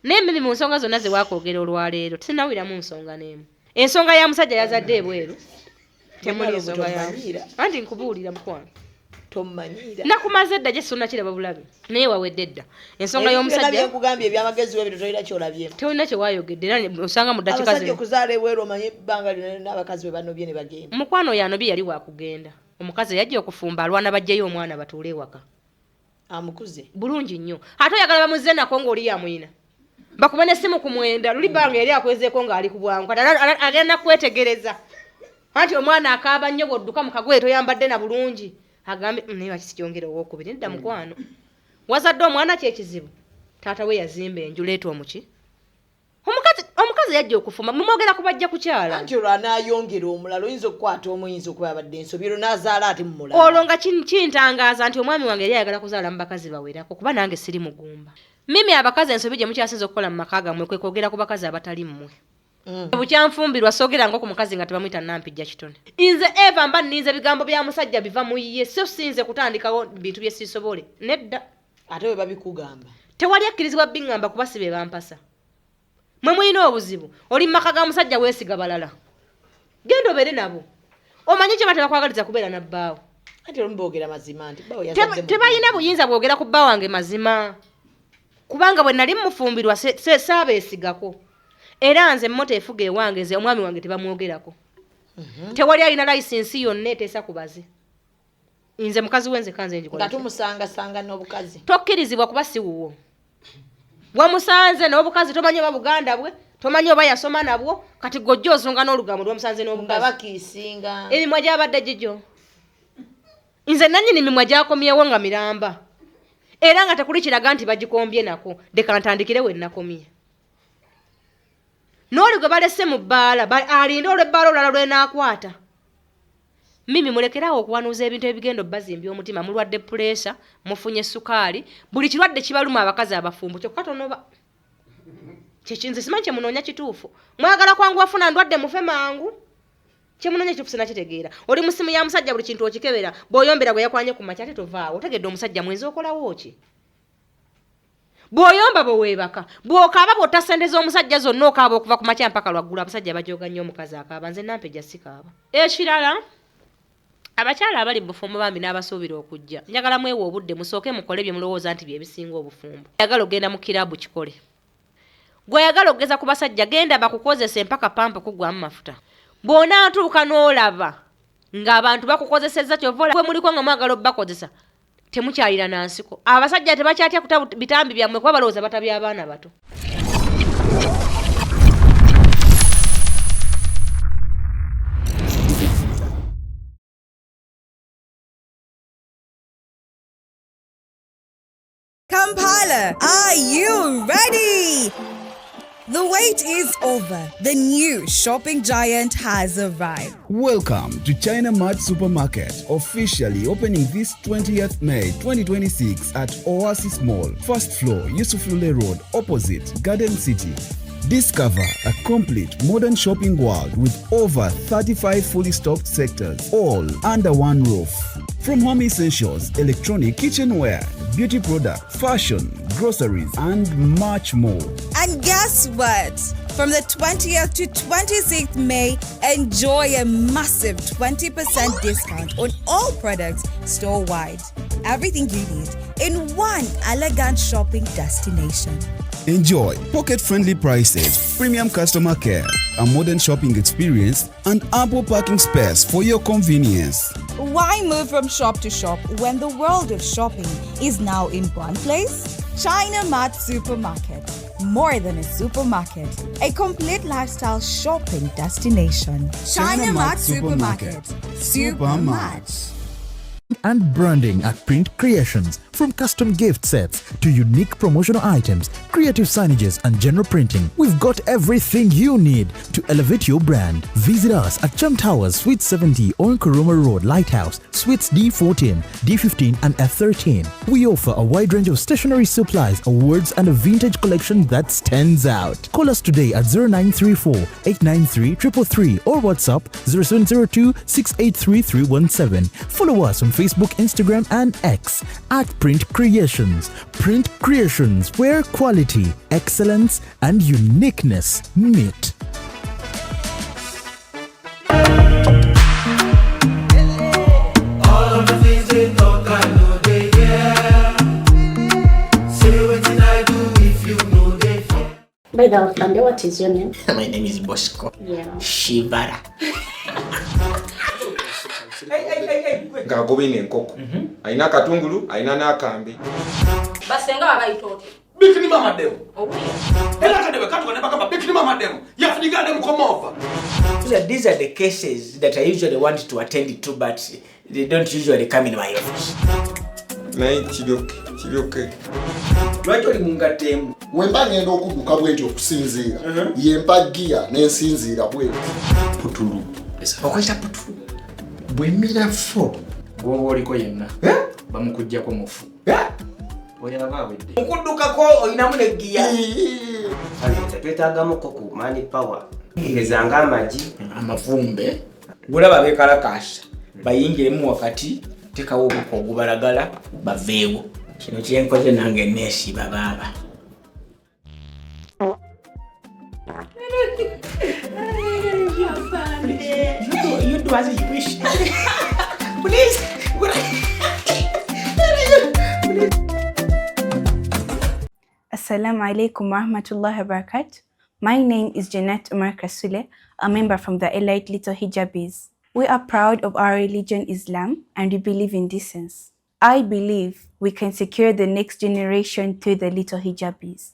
Nemme mu nsonga zonna ze wakoogera olwaleero sinawiramu nsonga n'emu. Ensonga ya musajja yazadde ebweru. Temuli nsonga ya. Anti nkubuulira mukwano. Tommanyira. Nakumaze dda gye sonna kiraba bulabe. Naye wawedde dda. Ensonga y'omusajja. Ebyo nkugambye ebyamagezi we bitolira kyolabye. Tolina kye wayogedde era osanga mu ddakiika zino. Abasajja okuzaala ebweru omanye ebbanga lino n'abakazi be banobye ne bagenda. Mukwano yanobye yali wa kugenda. Omukazi yajja okufumba alwana bajjeyo omwana batuule ewaka. Amukuze. Bulungi nnyo. Ate oyagala bamuzze nako ng'oli yamuyina. Bakuba n'essimu ku mwenda luli banga yali akwezeeko ng'ali ku bwangu kati agenda kwetegereza. Anti omwana akaaba nnyo bw'odduka mu kagoye toyambadde na bulungi. Agambe naye wakisi kyongera ow'okubiri nedda mukwano. Wazadde omwana kyekizibu. Taata we yazimba enju leeta omuki. Omukazi yajja okufuma mumwogera kubajja kukyala. Anti olwo anaayongera omulala oyinza okukwata omuyinza okuba abadde ensobiro n'azaala ate mu mulala. Olwo nga kintangaaza nti omwami wange yali ayagala kuzaala mu bakazi bawerako kuba nange siri mugumba. Mimi abakazi ensobi gye mukyasinza okukola mu maka gammwe kwe kwogera ku bakazi abatali mmwe. Bukyanfumbirwa soogera ngo ku mukazi nga tebamuyita nampijja kitone. Nze Eva mba nninze bigambo bya musajja biva mu ye so sinze kutandikawo bintu bye sisobole. Nedda. Ate we babikugamba. Tewali akkirizibwa bingamba kuba sibe bampasa. Mwe muyina obuzibu oli maka ga musajja weesiga balala. Genda obeere nabo. Omanyi kye batera kwagaliza kubeera na bbaawo. Ate olumboogera mazima nti bbaawo yazadde. Tebalina buyinza bwogera ku bbaawo wange mazima. Kubanga bwe nali mufumbirwa saabeesigako. Era nze mmota efuga ewange ze omwami wange tebamwogerako. Tewali alina license yonna eteesa kubaze. Nze mukazi wenze kanze njikola. Nga tumusanga n'obukazi. Tokkirizibwa kuba si wuwo. Wamusanze n'obukazi tomanyi oba Buganda bwe, tomanyi oba yasoma nabwo, kati gojjo ozunga n'olugambo lwamusanze n'obukazi. Nga bakiisinga. Emimwa gy'abadde gijjo. Nze nannyini emimwa gyakomyewo nga miramba. Era nga tekuli kiraga nti bagikombye nako, deka ntandikire we nakomye. N'oli gwe balese mu bbaala alinda olw'ebbaala olulala lw'enaakwata. Mimi mulekerawo okuwanuuza ebintu ebigendo bazimbye omutima mulwadde pressure mufunye sukaali buli kirwadde kibaluma abakazi abafumbo kyokka tonoba kyekinze simanyi kye munoonya kituufu mwagala kwangu wafuna ndwadde mufe mangu kye munoonya kituufu sina kitegeera oli musimu ya musajja buli kintu okikebera bw'oyombera bwe yakwanye ku makya ate tovaawo otegedde omusajja mwenzi okolawo ki bw'oyomba bwe weebaka bw'okaaba bw'otasendeza omusajja zonna okaaba okuva ku makya mpaka lwaggulu abasajja bajooga nnyo omukazi akaaba nze nampejja sikaaba ekirala abakyala abali mu bufumbo bambi n'abasuubira okujja njagala mwewa obudde musooke mukole bye mulowooza nti bye bisinga obufumbo yagala ogenda mu kiraabu kikole gwe yagala ogeza ku basajja genda bakukozesa empaka pampa kugwamu mafuta bw'onaatuuka n'olaba ng'abantu bakukozesezza kyova gwe muliko nga mwagala obbakozesa temukyalira na nsiko abasajja tebakyatya kuta bitambi byammwe kuba balowooza batabya abaana bato. Kampala, are you ready? The wait is over. The new shopping giant has arrived. Welcome to China Mart Supermarket, officially opening this 20th May 2026 at Oasis Mall, first floor, Yusuf Lule Road, opposite Garden City. Discover a complete modern shopping world with over 35 fully stocked sectors, all under one roof. From home essentials, electronic, kitchenware, beauty products, fashion, groceries, and much more. And guess what? From the 20th to 26th May, enjoy a massive 20% discount on all products store-wide. Everything you need in one elegant shopping destination. Enjoy pocket-friendly prices, premium customer care, a modern shopping experience, and ample parking space for your convenience. Why move from shop to shop when the world of shopping is now in one place? China Mart Supermarket. More than a supermarket, a complete lifestyle shopping destination. China Mart Supermarket. Super much. And branding at Print Creations. From custom gift sets to unique promotional items, creative signages and general printing, we've got everything you need to elevate your brand. Visit us at Chum Towers, Suite 70 on Kuruma Road, Lighthouse, Suites D14, D15 and F13. We offer a wide range of stationery supplies, awards and a vintage collection that stands out. Call us today at 0934 893 333 or WhatsApp 0702 683 317. Follow us on Facebook, Instagram and X at Print Creations. Print Creations, where quality, excellence, and uniqueness meet. By the way, what is your name? My name is Bosco. Yeah. Shibara. Ngagobine enkoko. Aina katungulu, aina nakambi. Basenga wabayitote. Bikini mama demo. Okuya. Hela kadebe katu kaneba kama bikini mama demo. Yafunika demo come over. These are the cases that I usually want to attend to, but they don't usually come in my office. Naye kiroke. Lwaki oli mungatemu? Wemba ngenda okuduka bwetyo okusinziira. Yempa gia n'ensinziira bwetyo. Putulu. Okwita putulu. Bwemira fo. Gwoba oliko yenna. Bamukujjako mufu. Oyaba awedde. Okudukako olinamu ne gia. Twetaagamu ku mani power. Ngezanga amagi. Amavumbe. Gulaba bekalakasa. Bayingiremu wakati tekawo ogubalagala baveewo. Kino kyenkoze nange neesiba baaba. You do as you wish. Please. Assalamu alaikum warahmatullahi wabarakatuh. My name is Jeanette Umar Kasule, a member from the Elite Little Hijabis. We are proud of our religion Islam and we believe in decency. I believe we can secure the next generation through the Little Hijabis.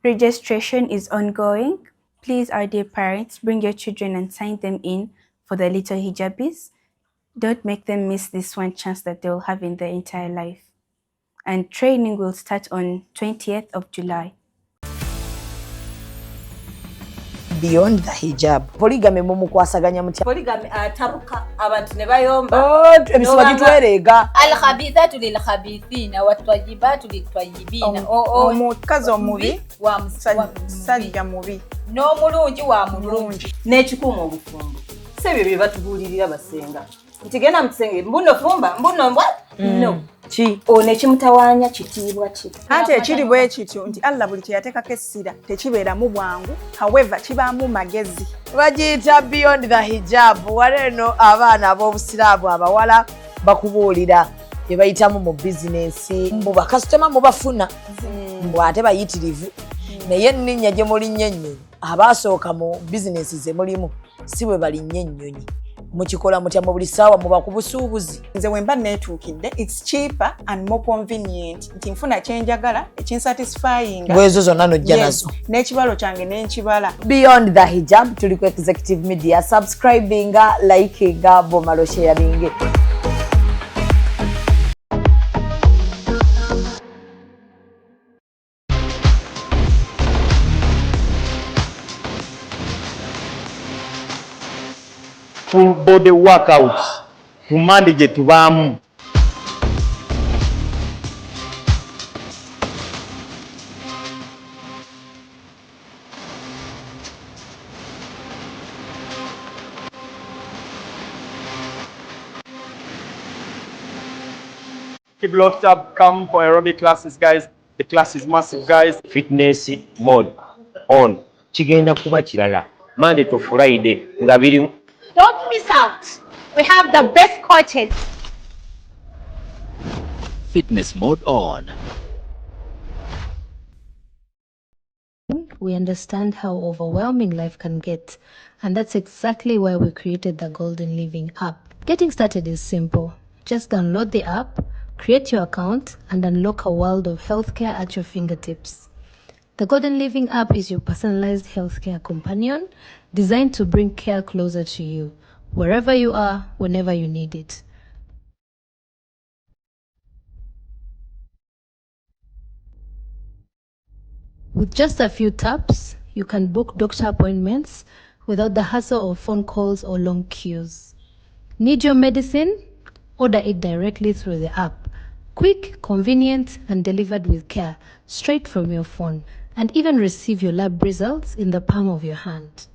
Registration is ongoing. Please, our dear parents, bring your children and sign them in for the Little Hijabis. Don't make them miss this one chance that they will have in their entire life. And training will start on 20th of July. Beyond the hijab. Polygamy mumukwasaganya mutya. Polygamy atabuka abantu ne bayomba. Emiswa gitwerega. Al-khabithatu lil-khabithina wat-tayyibatu lit-tayyibina. Omukazi omubi wa musajja mubi. N'omulungi wa mulungi. N'ekikuuma obufumbo. Sebyo bye batubuulirira basenga. Nti genda mukisenge mbuno fumba mbuno mbwa. No. Ki ono ekimutawaanya kitiibwa ki? Ate ekiri bwe kityo nti Allah buli kye yateekako essira tekibeeramu bwangu, however kibaamu magezi. bagiyita beyond the hijab. Waleeno abaana ab'obusiraamu abawala bakubuulira bye bayitamu mu bizinensi. Mbu bakasitoma mubafuna. Mbu ate bayitirivu. Naye enninnya gye mulinnyo ennyonyi abaasooka mu bizinensi ze mulimu si bwe balinnyo ennyonyi. Mukikola mutya mu buli ssaawa muba ku busuubuzi. Nze wemba neetuukidde, it's cheaper and more convenient. Nti nfuna kyenjagala, ekinsatisfying. Bwezo zonna nojja nazo. N'ekibalo kyange n'enkibala. Beyond the hijab tuli ku Executive Media. Subscribinga, likinga, bomalo sharinge. Full body workouts ku Monday gye tubaamu. Keep locked up, come for aerobic classes guys. The class is massive guys. Fitness mode on. Kigenda kuba kirala. Monday to Friday nga biri. Don't miss out. We have the best coaches. Fitness mode on. We understand how overwhelming life can get, and that's exactly why we created the Golden Living app. Getting started is simple. Just download the app, create your account, and unlock a world of healthcare at your fingertips. The Golden Living app is your personalized healthcare companion, designed to bring care closer to you, wherever you are, whenever you need it. With just a few taps, you can book doctor appointments without the hassle of phone calls or long queues. Need your medicine? Order it directly through the app. Quick, convenient, and delivered with care, straight from your phone. And even receive your lab results in the palm of your hand.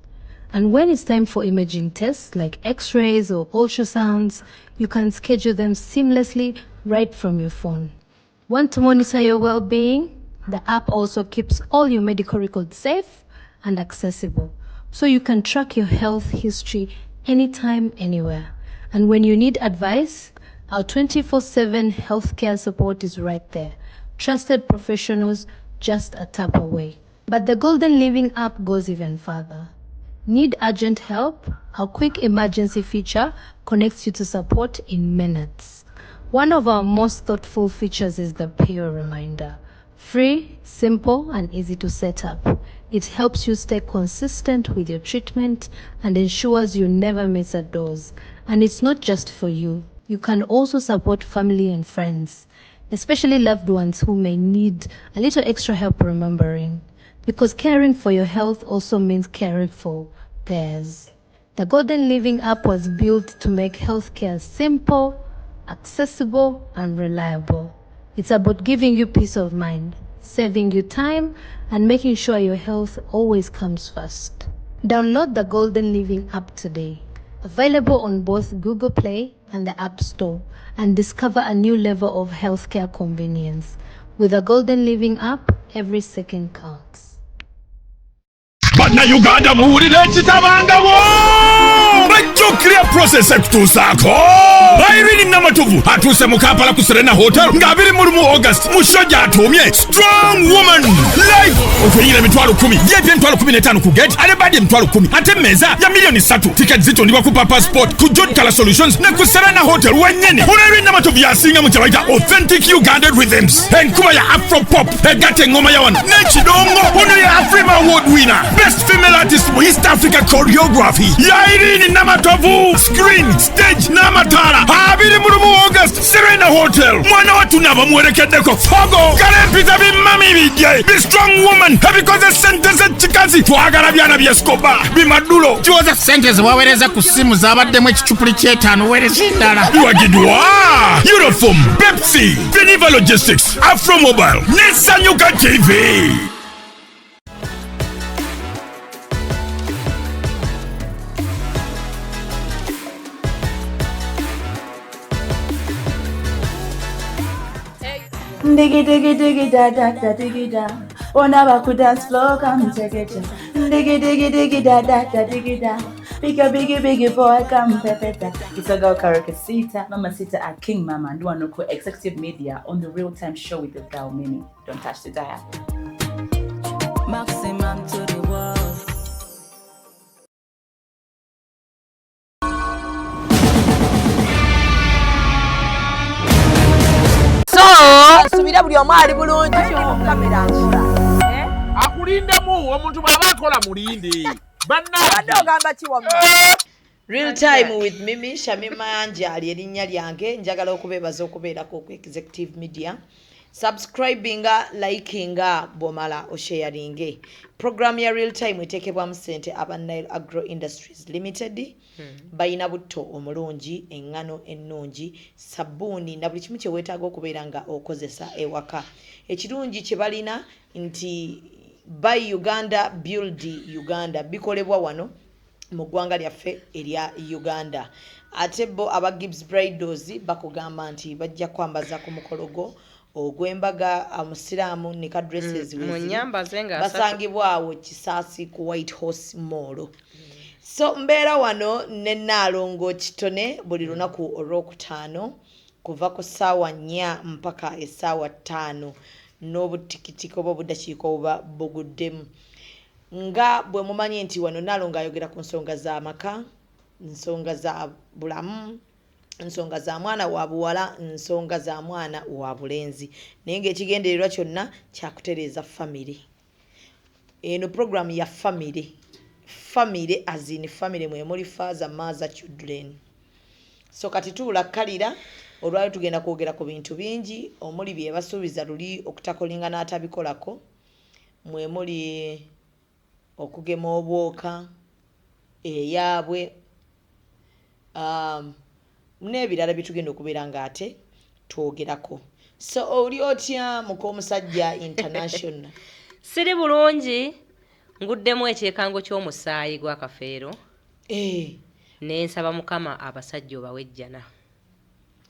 And when it's time for imaging tests like x-rays or ultrasounds, you can schedule them seamlessly right from your phone. Want to monitor your well-being? The app also keeps all your medical records safe and accessible, so you can track your health history anytime, anywhere. And when you need advice, our 24/7 healthcare support is right there. Trusted professionals just a tap away. But the Golden Living app goes even further. Need urgent help? Our quick emergency feature connects you to support in minutes. One of our most thoughtful features is the Pio Reminder. Free, simple, and easy to set up. It helps you stay consistent with your treatment and ensures you never miss a dose. And it's not just for you. You can also support family and friends, especially loved ones who may need a little extra help remembering. Because caring for your health also means caring for theirs. The Golden Living app was built to make healthcare simple, accessible, and reliable. It's about giving you peace of mind, saving you time, and making sure your health always comes first. Download the Golden Living app today. Available on both Google Play and the App Store, and discover a new level of healthcare convenience. With the Golden Living app, every second counts. Bana Uganda muwulire ekitabangawo bajjukira process ekutuusaako Irene Namatovu atuuse mu Kampala ku Serena Hotel nga 21 August mu show gy'atuumye Strong Woman Live okuyingira emitwalo 10 yeepye emitwalo 15 ku gate ate badde emitwalo 10 ate mmeeza ya milioni 3 ticket zitundibwa ku Papa Sport ku John Color Solutions ne ku Serena Hotel wennyini Irene Namatovu yasinga mu kyabayita authentic Ugandan rhythms enkuba ya Afro Pop egatta engoma ya wano n'ekidongo ono ye Afrima Award winner Best Female Artist mu East Africa Choreography ya Irene Namatovu Screen Stage n'amataala 21 August Serena Hotel mwana watu nabo muwerekeddeko Fogo kalempiza bimami bijje Be Strong Woman ebikoze sente z'ekikazi twagala byana by'eskoba bimadulo kiwoza sente zewawereza ku simu zabaddemu ekicupuli ky'etaano wereza endala biwagidwa Uniform Pepsi Geneva Logistics Afro Mobile ne Sanyuka TV. Diggy diggy diggy da da da diggy da. Wanna back dance floor, come take it. Diggy diggy diggy da da da diggy da. Biggie boy, come pepeta. It's a girl Karakasita, Mama Sita at King Mama, and Duanoko Executive Media on the Real Time Show with the Gal Mini. Don't touch the dial. Maximum to the world. Subira buli omu ali bulungi kamera nsula akulindemu omuntu bw'aba akola mulinde badde ogamba kiwamma Real Time with Mimi Shamima Anjali erinnya lyange njagala okubeebaza okubeerako ku Executive Media subscribinga likinga bomala osharinge program ya Real Time etekebwamu ssente aba Nile Agro Industries Limited bayina butto omulungi engano ennungi sabuni na buli kimu kye weetaaga okubeera nga okozesa ewaka ekirungi kye balina nti buy Uganda build Uganda bikolebwa wano mu ggwanga lyaffe erya Uganda ate bo aba Gibbs Bridals bakugamba nti bajja kwambaza ku mukologo ogwembaga amusiramu ne ka dresses basangibwa awo Kisaasi ku White Horse Mall. So mbeera wano ne Nalongo Kitone buli lunaku olwokutaano kuva ku ssaawa 4 mpaka essaawa 5 n'obutikitiko oba obuddakiika obuba buguddemu nga bwe mumanyi nti wano Nalongo ayogera ku nsonga z'amaka, nsonga za bulamu, nsonga za mwana wa buwala, nsonga za mwana wa bulenzi naye ng'ekigendererwa kyonna kyakutereeza family. Eno program ya family as in family mwe muli father mother children. So kati tulakkalira olwayo tugenda kwogera ku bintu bingi omuli bye basuubiza luli okutakolinga n'atabikolako mwe muli okugema obwoka eyaabwe n'ebirala bitugenda okubeera ng'ate twogerako. So oli otya Mukomusajja International? Siri bulungi nguddemu ekyekango ky'omusaayi gwa kafeero. Nensaba Mukama abasajja obawejjana.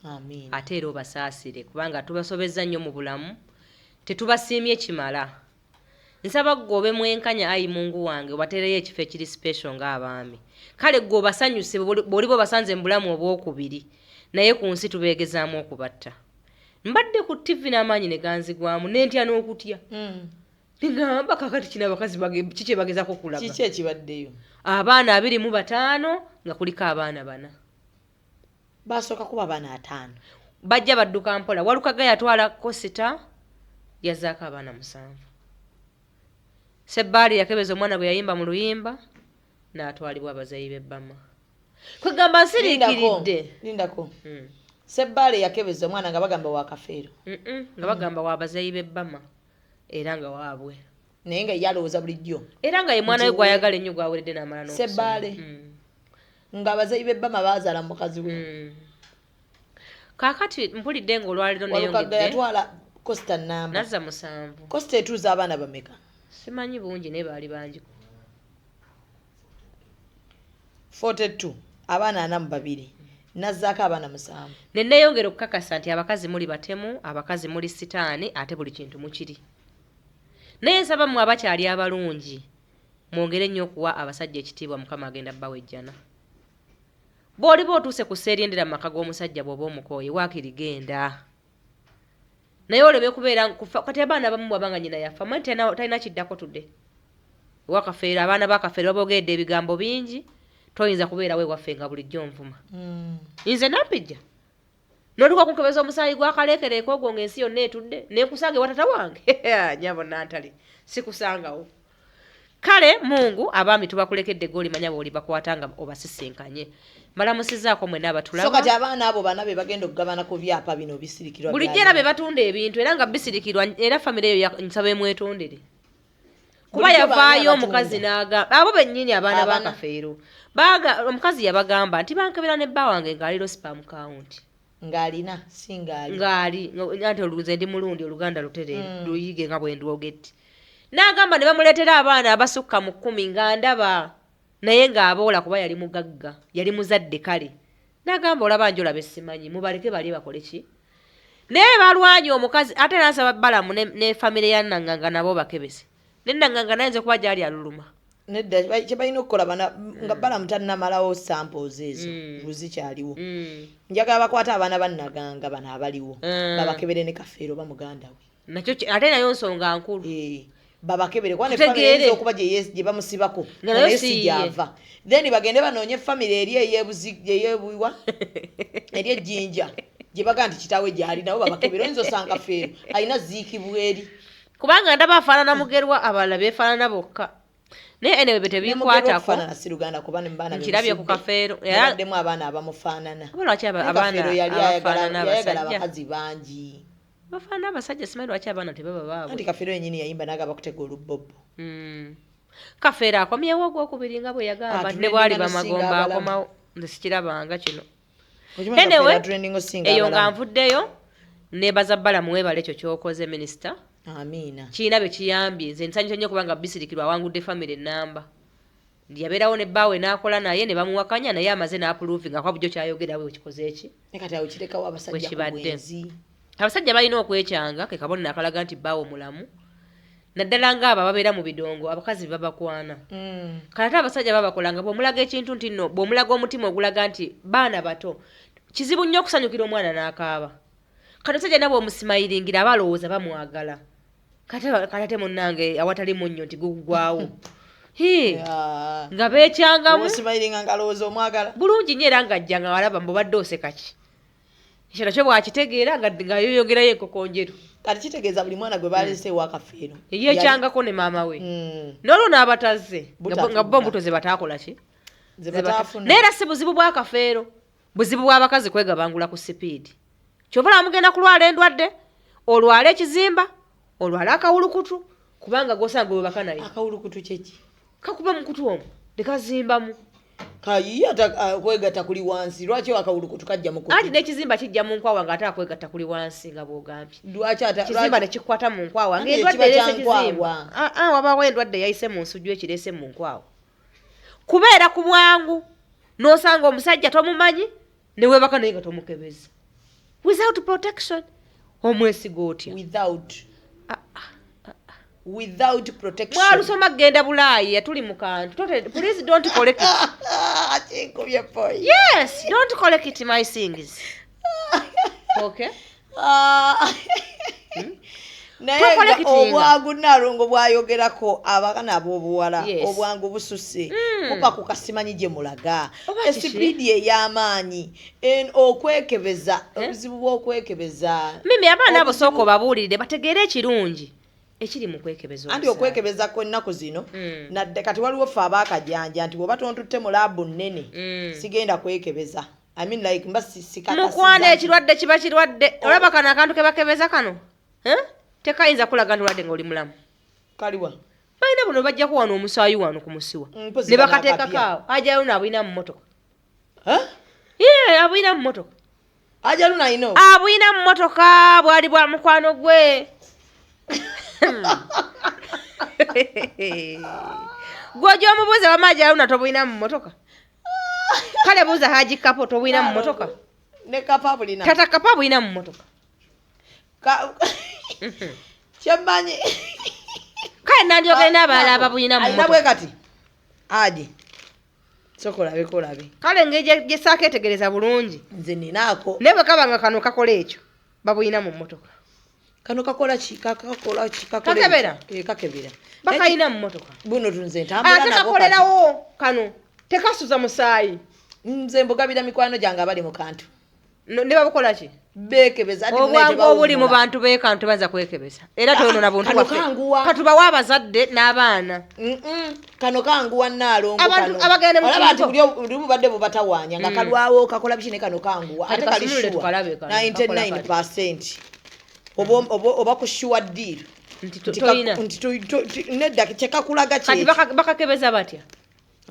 Amin. Ate era obasaasire kubanga tubasobezza nnyo mu bulamu tetubasiimye kimala. Nsaba ggobe mwenkanya ayi Mungu wange watereyo ekifo ekiri special ng'abaami. Kale gwe obasanyuse bw'oliba obasanze mu bulamu obwokubiri naye ku nsi tubeegezaamu okubatta. Mbadde ku TV n'amaanyi ne ganzigwamu n'entya n'okutya. Ngamba kakati kino abakazi kiki bagezako kulaga. Kiki ekibaddeyo? Abaana 25 nga kuliko abaana 4. Basooka kuba abaana 5. Bajja badduka mpola. Walukaga yatwala kosita yazaako abaana 7. Sebbaali yakebeza omwana bwe yayimba mu luyimba n'atwalibwa abazayi b'ebbama. Kwegamba nsiriikiridde. Lindako. Sebbaale yakebeza omwana nga bagamba wa Kafeero. Nga bagamba wa abazayi b'ebbama era nga waabwe. Naye nga yalowooza bulijjo. Era nga ye mwana we gwayagala ennyo gwaweredde n'amala n'okusoma. Sebbaale. Nga abazayi b'ebbama bazaala mukazi we. Kaakati mpulidde ng'olwaliro neeyongedde. Walukaga yatwala Costa namba. Nazza 7. Costa etuuza abaana bameka? Simanyi bungi naye baali bangi. 42 abaana 42 nazzaako abaana 7. Ne neeyongera okukakasa nti abakazi muli batemu, abakazi muli sitaani ate buli kintu mukiri. Naye nsaba mmwe abakyali abalungi mwongere nnyo okuwa abasajja ekitiibwa Mukama agenda bawejjana. Bw'oliba otuuse ku seerindira mu maka g'omusajja bw'oba omukooye waakiri genda. Naye oleme kubeera kati abaana abamu bw'abanga nnyina yafa manyi talina kiddako tudde. Wakafeera abaana bakafeera baboogedde ebigambo bingi toyinza kubeera we waffe nga bulijjo nvuma. Nze nampijja n'otuka kunkebeza omusaayi gw'akaleekereeko ogwo ng'ensi yonna etudde neekusange watata wange nyabo nantale sikusangawo. Kale Mungu abaami tubakulekedde goli manya bw'oli bakwatanga obasisinkanye. Malamusizaako mwe n'abatulaba. So kati abaana abo bana be bagenda okugabana ku byapa bino bisirikirwa. Bulijjo era be batunda ebintu era nga bisirikirwa era famire eyo nsabe mwetondere. Kuba yavaayo omukazi n'agamba abo bennyini abaana ba Kafeero. Omukazi yabagamba nti bankebera ne bba wange ng'aliro spam count. Ng'alina si ngali. Ngali nti oluze ndi mulundi oluganda lutere luyige nga bwe ndwogedde. N'agamba ne bamuleetera abaana abasukka mu 10 nga ndaba naye ng'aboola kuba yali mugagga yali muzadde kale. N'agamba olaba njo labe simanyi mubaleke bali bakole ki. Naye balwanye omukazi ate n'asaba Balamu ne famire ya Nanganga nabo bakebese. Ne Nanganga nayenze kuba gyali aluluma. Nedda kye balina okukola nga Balamu tannamalawo samples ezo luzikyaliwo. Njagala bakwata abaana ba Nanganga bano abaliwo babakebere ne Kafeero ba muganda we. Nakyo ate nayo nsonga nkulu. Babakebere kwane family okuba gye bamusibako naye si java. Then bagende banoonye family eri eyebuziwa eri ejjinja gye baga nti kitawe gyali nabo babakebere oyinza osanga Kafeero alina ziikibwa eri kubanga ndaba afaanana mugerwa abalala beefaanana bokka. Naye enewe tebikwatako nkirabye ku Kafeero yaddemu abaana abamufaanana. Kafeero yali ayagala abakazi bangi. Bafaana abasajja simanyi lwaki abaana tebaba baabwe. Anti Kafeero yennyini yayimba n'agaba kutega olubbobo. Kafeero akomyewo ogwokubiri nga bwe yagamba ne bwali bamagomba akomawo nze sikirabanga kino. Anyway, eyo nga nvuddeyo neebaza Balamu weebala ekyo ky'okoze minisita. Amiina. Kiina be kiyambye nze nsanyusa nnyo kubanga bisirikirwa awangudde famire ennamba. Yabeerawo ne bbaawe n'akola naye ne bamuwakanya naye amaze n'apuluvinga kwa bujjo kyayogera we kikoze eki. Kati awo kirekawo abasajja ku bwenzi. Abasajja balina okwekyanga ke kabone nakalaga nti bbaawe mulamu. Naddala ng'abo ababeera mu bidongo abakazi babakwana. Kati abasajja babakolanga bw'omulaga ekintu nti nno bw'omulaga omutima ogulaga nti baana bato kizibu nnyo okusanyukira omwana n'akaaba. Kati omusajja nabo omusimayiringira balowooza bamwagala. Kati ate munnange awatali munnyo nti gugwawo. Nga beekyangamu omusimayiringa ngalowooza omwagala bulungi nnyo era ng'ajja nga walaba mbobadde oseka ki. Ekyo nakyo bw'akitegeera nga yoyogerayo enkokonjeru. Kati kitegeeza buli mwana gwe baalese ewa Kafeero yeekyangako ne maama we n'olwo n'abatazze nga bo mbuto ze bataakola ki naye era si buzibu bwa Kafeero buzibu bw'abakazi kwegabangula ku sipiidi. Kyobala mugenda kulwala endwadde olwala ekizimba olwala akawulukutu kubanga gosanga bwe bakanaye. Akawulukutu kyeki kakuba mukutu omwo tekazimbamu kayiya kwegatta kuli wansi lwaki akawulukutu kajja mukutu anti n'ekizimba kijja mu nkwawa nga ate akwegatta kuli wansi nga bw'ogambye ekizimba ne kikwata mu nkwawa ng'endwadde ereese ekizimba wabaawo endwadde yayise mu nsujju ekireese mu nkwawa kubeera ku bwangu n'osanga omusajja tomumanyi ne weebaka naye nga tomukebeza without protection omwesiga otya without protection mwalusoma genda bulaayi tuli mu kantu please don't collect it yes don't collect my things okay naye obwangu Nalongo bwayogerako abakana ab'obuwala obwangu bususe kuba ku kasimanyi gye mulaga esipidi ey'amaanyi okwekebeza obuzibu bw'okwekebeza mimi abaana abo sooka obabuulirire bategeere ekirungi ekiri mu kwekebeza anti okwekebeza kw'ennaku zino nadde kati waliwo ffe abaakajanja nti bw'oba tontutte mu laabu nnene sigenda kwekebeza I mean like mba sikakasiza mukwana ekirwadde kiba kirwadde olaba kano akantu ke bakebeza kano tekayinza kulaga nti olwadde ng'oli mulamu kaliwa balina buno bajja kuwano omusaayi wano ku musiwa ne bakateekako awo ajaluno abuyina mu mmotoka abuyina mu mmotoka ajaluno ayina abuyina mu mmotoka bwali bwa mukwano gwe gw'ojja omubuuza wama ajaluno tobuyina mu mmotoka kale buuza Haji Kapo tobuyina mu mmotoka ne Kapa bulina tata Kapa buyina mu mmotoka kyemmanyi kale nandyogere n'abalala ababuyina mu mmotoka bwe kati Haji sokolabe kale ngeri gye saakeetegereza bulungi nze ninaako naye bwe kaba nga kano kakola ekyo babuyina mu mmotoka kano kakola ki kakebera bakayina mu mmotoka buno tunze ntambula ate kakolerawo kano tekasuza musaayi nze mbugabira mikwano gyange abali mu kantu ne babukola ki beekebeza obwangu obuli mu bantu beekantu tebaza kwekebeza era toyonona buntu bwaffe katubawa abazadde n'abaana kano kanguwa Nalongo olaba nti buli mubadde bubatawaanya nga kalwawo kakola biki ne kano kanguwa ate kali shuwa 99% oba ku shuwa ddiiro nti nedda kyekakulaga kati bakakebeza batya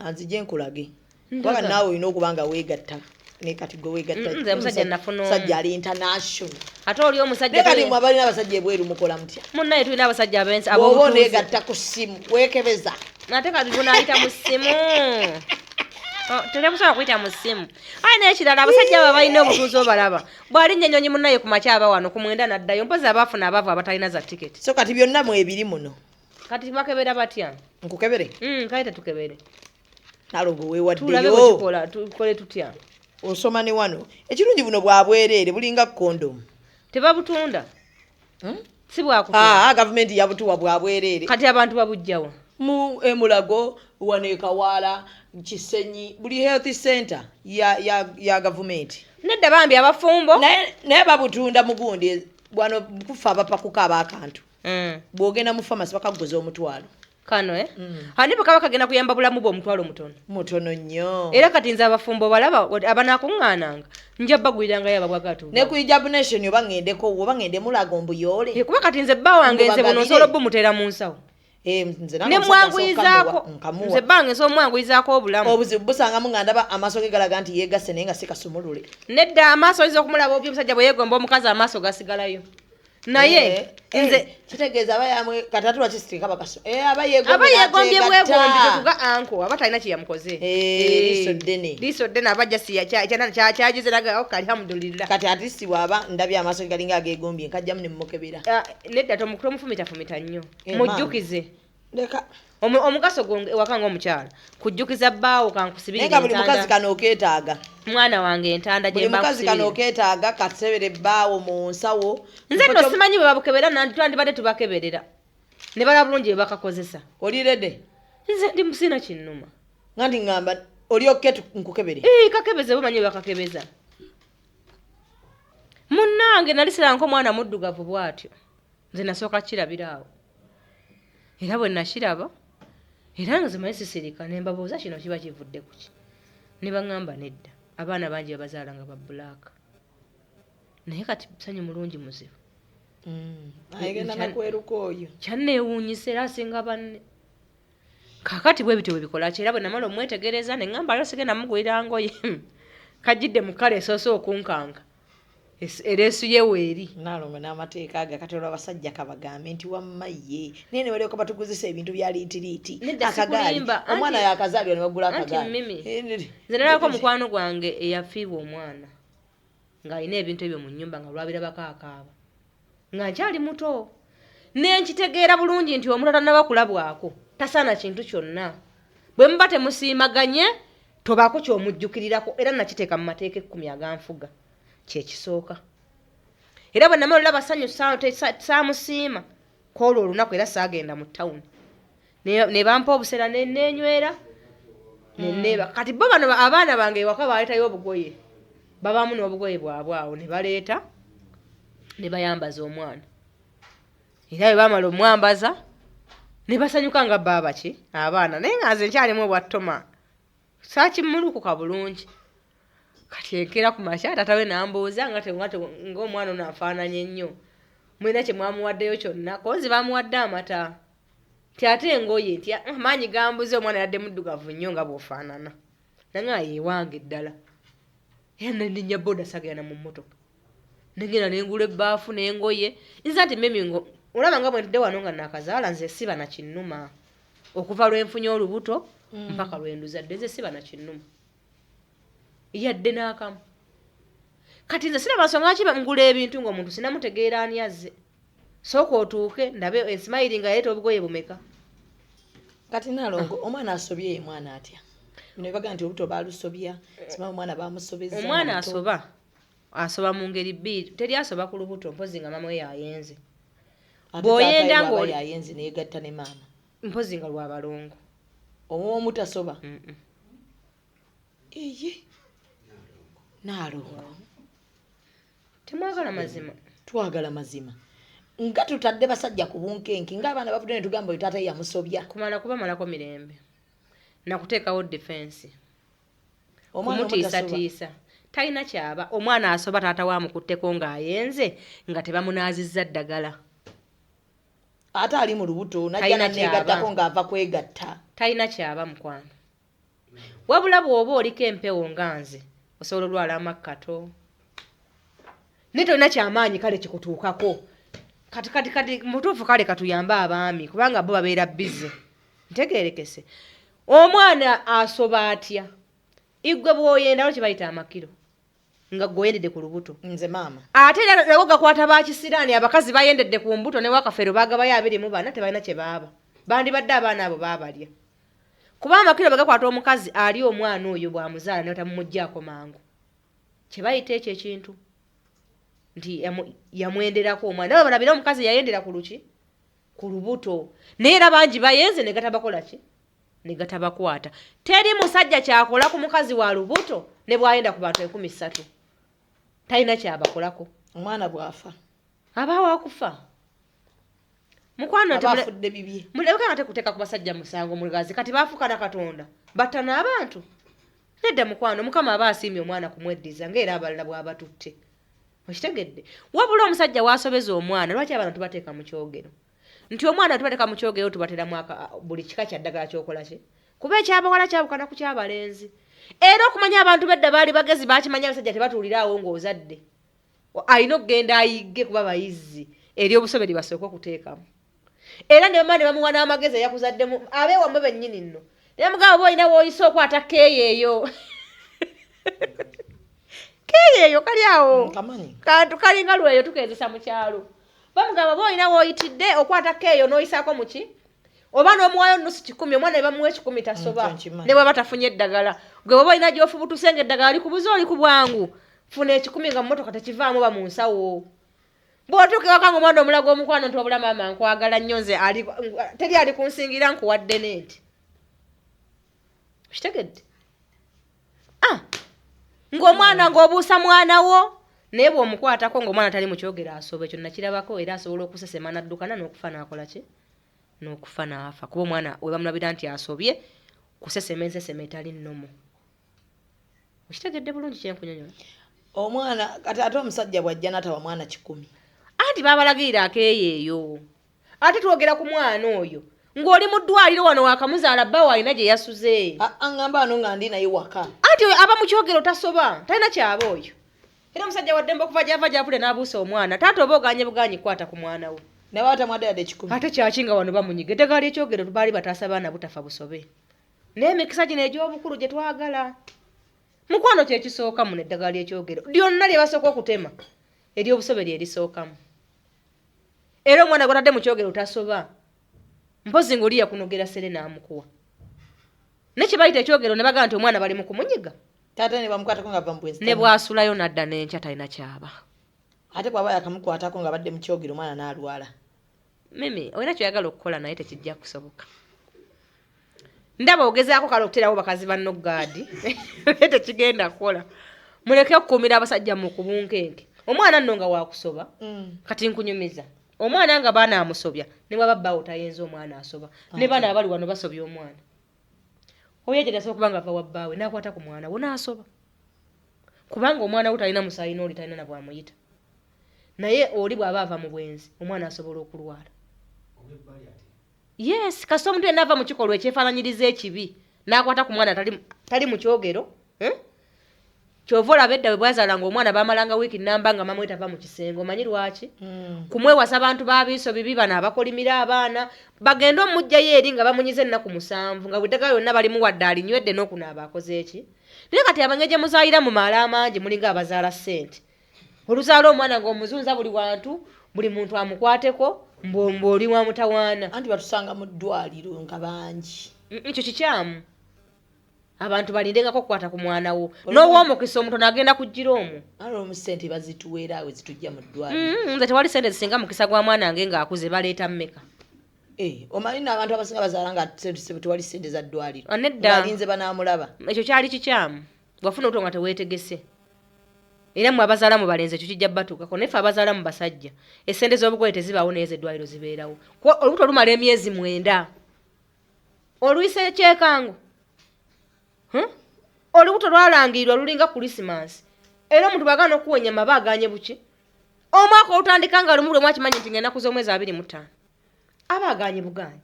anzije nkulage kubanga naawe olina okuba nga weegatta ne kati gwe weegatta musajja ali international ate oli omusajja kati mwe abalina abasajja ebweru mukola mutya munnaye tulina abasajja abensi oba oneegatta ku ssimu weekebeza ate kati gunaayita mu ssimu telebusobola kuyita mu ssimu aye n'ekirala abasajja abo balina obutuuzi obalaba bw'alinnya ennyonyi munnaye ku makyaba wano ku mwenda n'addayo mpozi abaafuna abaavu abatalina za tiketi so kati byonna mwebiri muno kati bakebera batya nkukebere kale tetukebere Nalongo weewaddeyo tukole tutya osoma ne wano ekirungi buno bwa bwereere bulinga kondomu tebabutunda si bwakufa gavumenti yabutuwa bwa bwereere kati abantu babujjawa mu Emulago Wanekawaala Kisenyi buli health center ya gavumenti nedda bambi abafumbo naye babutunda mugundi bwano kufa abapakuka abakantu bwogenda mu pharmacy bakaguza omutwalo kano hani bukaba kagenda kuyamba bulamu bwo omutwalo mutono nnyo era kati nze abafumbo balaba abanakuŋŋaananga nja bagwirangayo ababwagatu ne ku Hijab Nation oba ngende Mulago mbuyole kuba kati nze bba wange nze buno osobola obbumuteera mu nsawo ne mwanguyizaako nze bbange nsobola omwanguyizaako obulamu obuzibu busangamu nga ndaba amaaso ge galaga nti yeegasse naye nga si kasumulule nedda amaaso oyinza okumulaba obi omusajja bwe yeegomba omukazi amaaso gasigalayo naye nze kitegeeza abayamwe katatu lwakisitika bakaso abayegombye bwegombi tekuga anko aba talina kyeyamukoze liiso ddene abajja kyagize nagao kali hamdulillah kati atisi bwaba ndabye amaaso galinga agegombye nkajjamu ne mumukebera nedda tomufumita nnyo mujjukize omugaso gwange ewaka ng'omukyala kujjukiza bbaawo kankusibirira entanda buli mukazi kano okeetaaga mwana wange entanda gye mukazi kano okeetaaga kasebere bbaawo mu nsawo nze nno simanyi bwe babukebera twandibadde tubakeberera ne bala bulungi bwe bakakozesa olirede nze ndi musina kinnuma nga ndi ŋŋamba oli okeetu nkukebere kakebeze bumanyi bwe bakakebeza munnange nali siranko omwana muddugavu bw'atyo nze nasooka kirabiraawo era bwe nakiraba era nga zimanyi sisirika ne mbabuuza kino kiba kivudde ku ki ne baŋŋamba nedda abaana bangi babazaala nga babbulaaka naye kati sanyu mulungi muzibu ayegenda nakweruka oyo kyanneewuunyisa era asinga banne kaakati bwe bityo bwe bikola ki era bwe namala omwetegereza ne ŋŋamba alio sigenda mugwira ngoye kajjidde mu kkala esoose okunkanga ereesu yeweeri Nalongo n'amateeka agakati olw'abasajja kabagambe nti wammaye naye ne balyoka batuguzisa ebintu bya liitiriiti akagaali omwana yakazaalibwa ne bagula akagaali nze nalabako mukwano gwange eyafiibwa omwana ng'alina ebintu ebyo mu nnyumba nga lwabirabako akaaba nga nkyali muto nenkitegeera bulungi nti omuntu atannaba kulabwako tasaana kintu kyonna bwe muba temusiimaganye tobaako ky'omujjukirirako era nakiteeka mu mateeka 10 aganfuga kyekisooka era bwe namala basanyusa saamusiima kwolwo olunaku era saagenda mu ttawuni ne bampa obuseera nenywera neneba kati bo bano abaana bange ewaka baleetayo obugoye babaamu n'obugoye bwabwe awo ne baleeta ne bayambaza omwana era bwe bamala omwambaza ne basanyuka nga baaba ki abaana naye nga nze nkyalimu obwattoma saakimulukuka bulungi kati enkera ku makya taata we nambuuza ng'omwana ono afaananye nnyo mulina kye mwamuwaddeyo kyonna konzi bamuwadde amata ti ate engoye nti maanyi gambuze omwana yadde muddugavu nnyo nga bw'ofaanana nange yeewange ddala era nennya boda sagenda mu mmotoka negenda nengula ebbaafu n'engoye nza nti memi ngo olaba nga bwe ntudde wano nga nakazaala nze siba na kinnuma okuva lwenfunye olubuto mpaka lwenduzadde nze siba na kinnuma yadde n'akamu kati nze siraba nsonga ki ngula ebintu ng'omuntu sinamutegeera ani azze sooka otuuke ndabe ensimayiri nga yaleeta obugoye bumeka kati nalongo omwana asobye ye mwana atya bino baga nti obuto baalusobya sima omwana baamusobeza omwana asoba mu ngeri bbiri teri asoba ku lubuto mpozi nga mama we yayenze bw'oyenda ng'oli yayenze neyegatta ne maama mpozi nga lwabalongo omwomu tasoba eye nalongo temwagala mazima twagala mazima nga tutadde basajja ku bunkenke ng'abaana bavudde ne tugamba oyo taata yamusobya kumala kubamalako mirembe nakuteekawo defense kumutiisatiisa talina kyaba omwana asoba taata wamukutteko ng'ayenze nga tebamunaazizza ddagala ate ali mu lubuto najja naneegattako ng'ava kwegatta talina kyaba mukwano wabula bw'oba oliko empewo nga nze osobola olwala amakkato naye tolina kyamaanyi kale kikutuukako kati mutuufu kale katuyambe abaami kubanga bo babeera bize ntegeerekese omwana asoba atya igwe bw'oyendawo kye bayita amakiro nga gweoyendedde ku lubuto nze maama ate era nabo gakwata bakisiraani abakazi bayendedde ku mbuto ne wakafeero baagabayo 24 tebalina kye baaba bandibadde abaana abo baabalya kuba amakiro bagakwata omukazi ali omwana oyo bwamuzaala ne batamumuggyako mangu kye bayita ekyo ekintu nti yamwenderako omwana nabo balabira omukazi yayendera ku luki ku lubuto naye era bangi bayenze ne gatabakola ki ne gatabakwata teri musajja kyakola ku mukazi wa lubuto ne bwayenda ku bantu 13 talina kyabakolako omwana bwafa abaawo akufa mukwano abafudde bibye mulebeka nga tekuteeka ku basajja musango muligazi kati baafukana katonda battana abantu nedda mukwano mukama aba asiimye omwana kumweddiza ng'era abalala bw'abatutte okitegedde wabula omusajja waasobeza omwana lwaki abaana tubateeka mu kyogero nti omwana tubateeka mu kyogero tubatera buli kika kya ddagala kyokola ki kuba ekyabawala kyabukana ku kyabalenzi era okumanya abantu bedda baali bagezi bakimanya abasajja tebatuuliraawo ng'ozadde alina okugenda ayigge kuba bayizi eri obusoberi basooka okuteekamu era ne bamaani bamuwa n'amagezi eyakuzaddemu abeewamwe bennyini nno naye mugamba oba olina w'oyisa okwata keeyeeyo keeyeeyo kali awo kantu kalinga lweyo tukezesa mu kyalo bamugamba oba olina w'oyitidde okwata keeyo n'oyisaako mu ki oba n'omuwayo nusu 10 omwana ne bamuwa 10 tasoba ne bwaba tafunye eddagala gwe oba olina gy'ofubutuse ng'eddagala likubuza oli ku bwangu funa 10 nga mu mmotoka tekivaamu ba mu nsawo bw'otuuka ewaka ng'omwana omulago omukwano nti wabula maama nkwagala nnyo nze teri ali kunsingira nkuwadde neeti kitegedde ng'omwana ng'obuusa mwana wo naye bw'omukwatako ng'omwana tali mu kyogero asoba ekyo nakirabako era asobola okusesema naddukana n'okufa n'akola ki n'okufa n'afa kuba omwana we bamulabira nti asobye kusesema ensesema etali nnomo okitegedde bulungi kyenkunyonyola omwana kati ate omusajja bw'ajja n'atawa mwana 10 anti baabalagirira akeeyeeyo ate twogera ku mwana oyo ng'oli mu ddwaliro wano wakamuzaala bba waalina gye yasuze aŋŋamba ano nga ndi naye waka anti aba mu kyogero tasoba talina kyaba oyo era omusajja waddemba okuva gyava gyavule n'abuusa omwana taata oba oganye buganyi kwata ku mwana we ne batamwadde yadde 10 ate kyakinga wano bamunyiga eddagala ly'ekyogero baali bataasa baana butafa busobe naye emikisa gino egy'obukulu gye twagala mukwano kyekisooka mu neddagala ly'ekyogero lyonna lye basooka okutema ery'obusoberi erisookamu era omwana gwatadde mu kyogero tasoba mpozi ng'oliya kunogera sere n'amukuwa nekye bayita ekyogero ne bagamba nti omwana bali mu kumunyiga taata ne bamukwatako nga bamubwenzi ne bw'asulayo n'adda n'enkya talina kyaba ate bw'aba yakamukwatako nga badde mu kyogero omwana n'alwala mimi olina kyoyagala okukola naye tekijja kusoboka ndaba ogezaako kale okuterawo bakazi banno gaadi naye tekigenda kukola muleke okukuumira abasajja mu kubunkenke omwana nno nga waakusoba kati nkunyumiza omwana nga baana amusobya ne bwaba bbaawo tayenza omwana asoba ne baana abali wano basobya omwana oyo gye tasobola kubanga ava wa bbaawe n'akwata ku mwana wo n'asoba kubanga omwana wo talina musaayi n'oli talina na bwamuyita naye oli bw'aba ava mu bwenzi omwana asobola okulwala yes kasita omuntu yenna ava mu kikolwa ekyefaananyiriza ekibi n'akwata ku mwana tali mu kyogero kyova olaba edda bwe bwazaalanga omwana baamalanga wiiki nnamba nga mama we tava mu kisenge omanyi lwaki kumwewasa abantu b'abiiso bibi bano abakolimira abaana bagende omujjayo eri nga bamunyiza ennaku 7 nga bweddagala yonna balimu wadde alinywedde n'okunaaba akoze eki naye kati abange gye muzaayira mu maala amangi mulinga abazaala ssente oluzaala omwana ng'omuzunza buli wantu buli muntu amukwateko mboli wa mutawaana anti batusanga mu ddwaliro nga bangi ekyo kikyamu abantu balindengako okukwata ku mwana wo n'owoomukisa omuntu n'agenda kujjira omwo alwomu ssente bazituweera awe zitujja mu ddwaliro nze tewali ssente zisinga mukisa gwa mwana wange ng'akuze baleeta mmeka omanyi n'abantu abasinga bazaala nga tewali ssente za ddwaliro nedda balinze banaamulaba ekyo kyali kikyamu wafuna obuto nga teweetegese era mwe abazaala mu balenzi ekyo kijja batuukako naye ffe abazaala mu basajja essente z'obugoye tezibaawo naye z'eddwaliro zibeerawo olubuto lumala emyezi 9 oluyise ekyekango olubuto lwalangirirwa lulinga kulisimansi era omuntu bwagaana okuwenya maba aganye buki omwaka olutandika nga lumu lwe mwakimanyi nti ng'ennaku z'omwezi 25 aba aganye buganye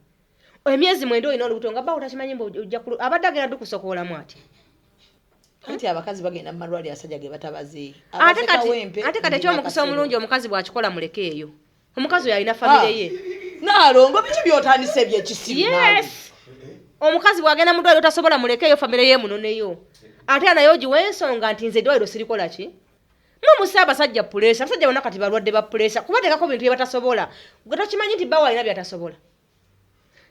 emyezi 9 olina olubuto nga baawo takimanyi abadde agenda dukusokoolamu ati anti abakazi bagenda mu malwaliro asajja ge batabaze ate kati ekyomukisa omulungi omukazi bw'akikola muleke eyo omukazi oyo alina famire ye naalongo biki byotandise ebyekisiru omukazi bw'agenda mu ddwaliro tasobola muleke eyo famire ye munoneyo ate naye ogiwa ensonga nti nze eddwaliro sirikola ki mumusa abasajja puleesa abasajja bonna kati balwadde ba puleesa kubateekako bintu bye batasobola gwe tokimanyi nti bawo alina byatasobola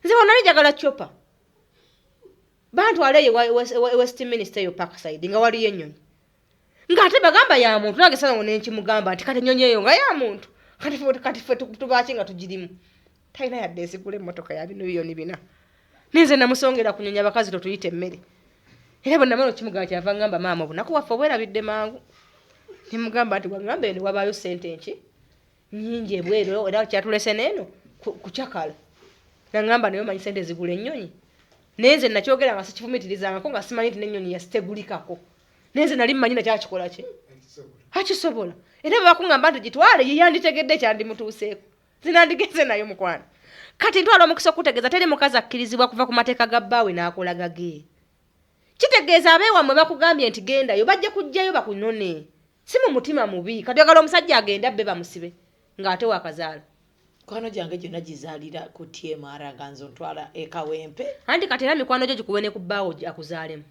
nze wonna njagala cyopa bantwala eyo Westminster eyo Parkside nga waliyo ennyonyi ng'ate bagamba ya muntu nange sana nenkimugamba nti kati ennyonyi eyo nga ya muntu kati ffe tubaki nga tugirimu talina yadde esigula emmotoka ya bino biyoni bina ninze namusongera ku nnyonyi abakazi totuyita emmere era bwe namala okimugamba kyava ngamba maama obunaku waffe obwerabidde mangu nemugamba nti wagamba eno wabaayo ssente nki nnyingi ebweru era kyatulese n'eno kukyakala nagamba naye omanyi ssente zigula ennyonyi nenze nakyogera nga sikifumitirizangako nga simanyi nti n'ennyonyi yasitegulikako nenze nali mmanyi nakyakikola ki akisobola era bakungamba nti gitwale yeyanditegedde kyandimutuuseeko zinandigeze nayo mukwana kati ntwala omukisa okutegeeza teri mukazi akkirizibwa kuva ku mateeka ga bbaawe n'akolaga ge kitegeeza abeewammwe bakugambye nti gendayo bajja kujjayo bakunone si mu mutima mubi kati oyagala omusajja agenda bbe bamusibe ng'ate wakazaala mikwano gyange gyonna gizaalira ku TMR nga nze ontwala ekawempe anti kati era mikwano gyo gikuwe ne ku bbaawo akuzaalemu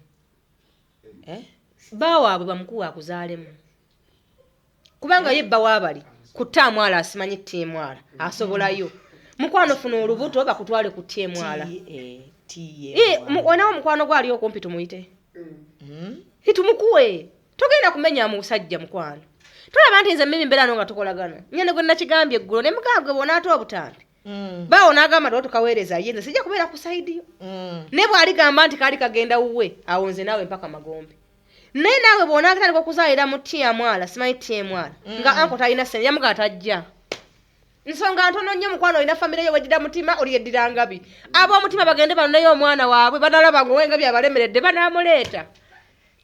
bbaawo abwe bamukuwa akuzaalemu kubanga ye bba waabali ku TMR asimanyi TMR asobolayo mukwano funa olubuto bakutwale ku TMR onawo mukwano gwali okumpi tumuyite tumukuwe togenda kumenya mu busajja mukwano tulaba nti nze mimi mbeera nga tukolagana nyene gwe nakigambye eggulo ne mugambwe bonaate obutambi baawo n'agamba nti tukaweereza ye nze sijja kubeera ku saidi yo ne bw'aligamba nti kaali kagenda wuwe awo nze naawe mpaka magombe naye naawe bw'onaatandika okuzaalira mu TMR simanyi TMR nga anko talina ssente yamugamba tajja nsonga ntono nnyo mukwano olina famire yo weddira mutima oli yeddira ngabi ab'omutima bagende banoneyo omwana waabwe banalaba ng'owengabi abalemeredde banaamuleeta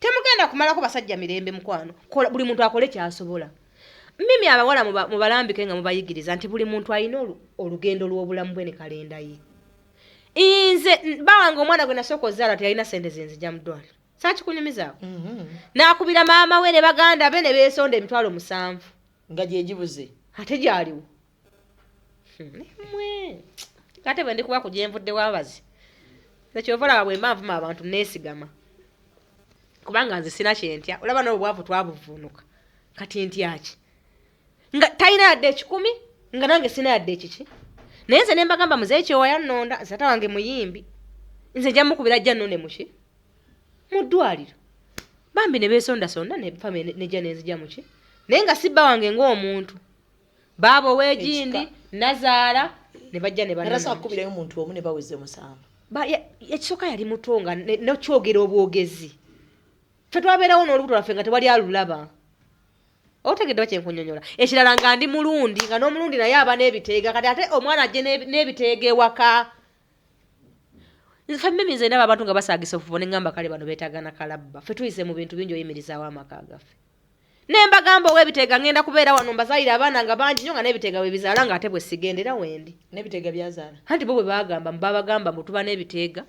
temugenda kumalako basajja mirembe mukwano buli muntu akole kyasobola mimi abawala mubalambike nga mubayigiriza nti buli muntu alina olugendo lw'obulamu bwe ne kalenda ye nze bawange omwana gwe nasooka ozaala teyalina ssente zenzija mu ddwaliro saakikunyumizaako n'akubira maama we ne baganda be ne beesonda emitwalo 7 nga gyegibuze ate gyaliwo kate bwe ndikuba ku gyenvudde w'abazi ekyovalaba bwe mbanvuma abantu neesigama kubanga nze sina kyentya olaba n'obwavu twabuvunuka kati ntyaki nga talina yadde ekikumi nga nange sina yadde ekiki naye nze ne mbagamba muzeeyi kyewa yannonda nze taata wange muyimbi nze nja mukubira ajja nnone muki mu ddwaliro bambi ne beesondasonda ne fami nejja nenzija muki naye nga sibba wange ng'omuntu baabo w'egindi nazaala ne bajja ne banasa akubirayo omuntu omu ne baweze musanvu ekisooka yali mutonga nekyogera obwogezi ffe twabeerawo n'olubuto lwaffe nga tewali alulaba otegedde bakyenkunyonyola ekirala nga ndi mulundi nga n'omulundi naye aba n'ebiteega kati ate omwana ajje n'ebiteega ewaka ffe mmimi nze ndaba abantu nga basaagisa ofubo ne ŋŋamba kale bano beetaagana kalabba ffe tuyise mu bintu bingi oyimirizaawo amaka gaffe ne mbagamba ow'ebiteega ngenda kubeera wano mbazaalira abaana nga bangi nnyo nga n'ebiteega bwe bizaala nga ate bwe sigendera wendi n'ebiteega byazaala anti bo bwe bagamba babagamba mbu tuba n'ebiteega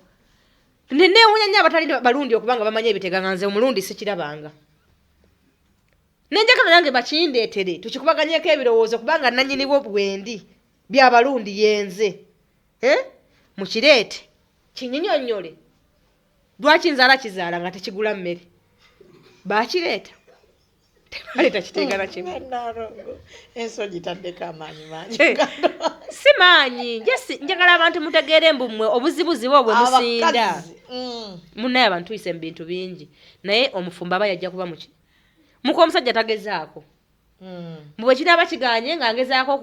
neewunya nnyo abatali balundi okubanga bamanyi ebiteega nga nze omulundi sikirabanga nenjagala nange bakindeetere tukikubaganyeko ebirowoozo kubanga nannyini bwo bwendi byabalundi yenze mukireete kinyinyonnyole lwaki nzaala kizaala nga tekigula mmere bakireeta tebaleeta kiteega na kimu ensonyi taddeko amaanyi mangi si maanyi njagala abantu mutegeere mbu mmwe obuzibuzi bwo bwe musinda munnaye abantu tuyise mu bintu bingi naye omufumba aba yajja kuba muki muka omusajja tagezaako bwe kinaaba kiganye nga ngezaako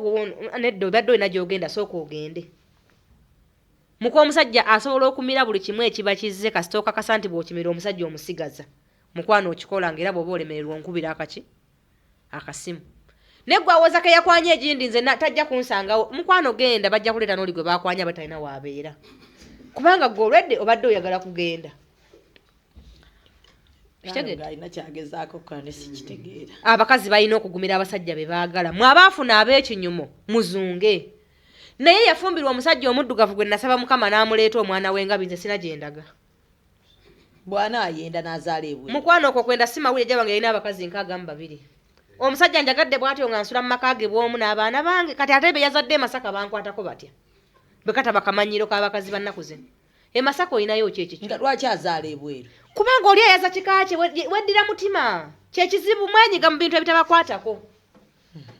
nedda obadde olina gy'ogenda sooka ogende muka omusajja asobola okumira buli kimu ekiba kizze kasitooka kasa nti bw'okimira omusajja omusigaza mukwano okikola ng'era bw'oba olemererwa onkubira akasimu neggwe awoza ke yakwanya egindi nze tajja kunsangawo mukwano genda bajja kuleeta n'oli gwe bakwanya batalina waabeera kubanga gwe olwedde obadde oyagala kugenda abakazi balina okugumira abasajja be baagala mwe abaafuna ab'ekinyumo muzunge naye yafumbirwa omusajja omuddugavu gwe nasaba mukama n'amuleeta omwana w'engabi nze sina gyendaga bwana ayenda n'azaala ebwe mukwano okwo kwenda si mawulire gyabange yalina abakazi 62 omusajja njagadde bw'atyo nga nsula mu maka ge bw'omu n'abaana bange kati ate be yazadde Masaka bankwatako batya bwe kataba kamanyiro k'abakazi bannaku zino Masaka olinayo ki ekyo nga lwaki azaala ebweru kubanga oli ayaza kika kye weddira mutima kyekizibu mwenyiga mu bintu ebitabakwatako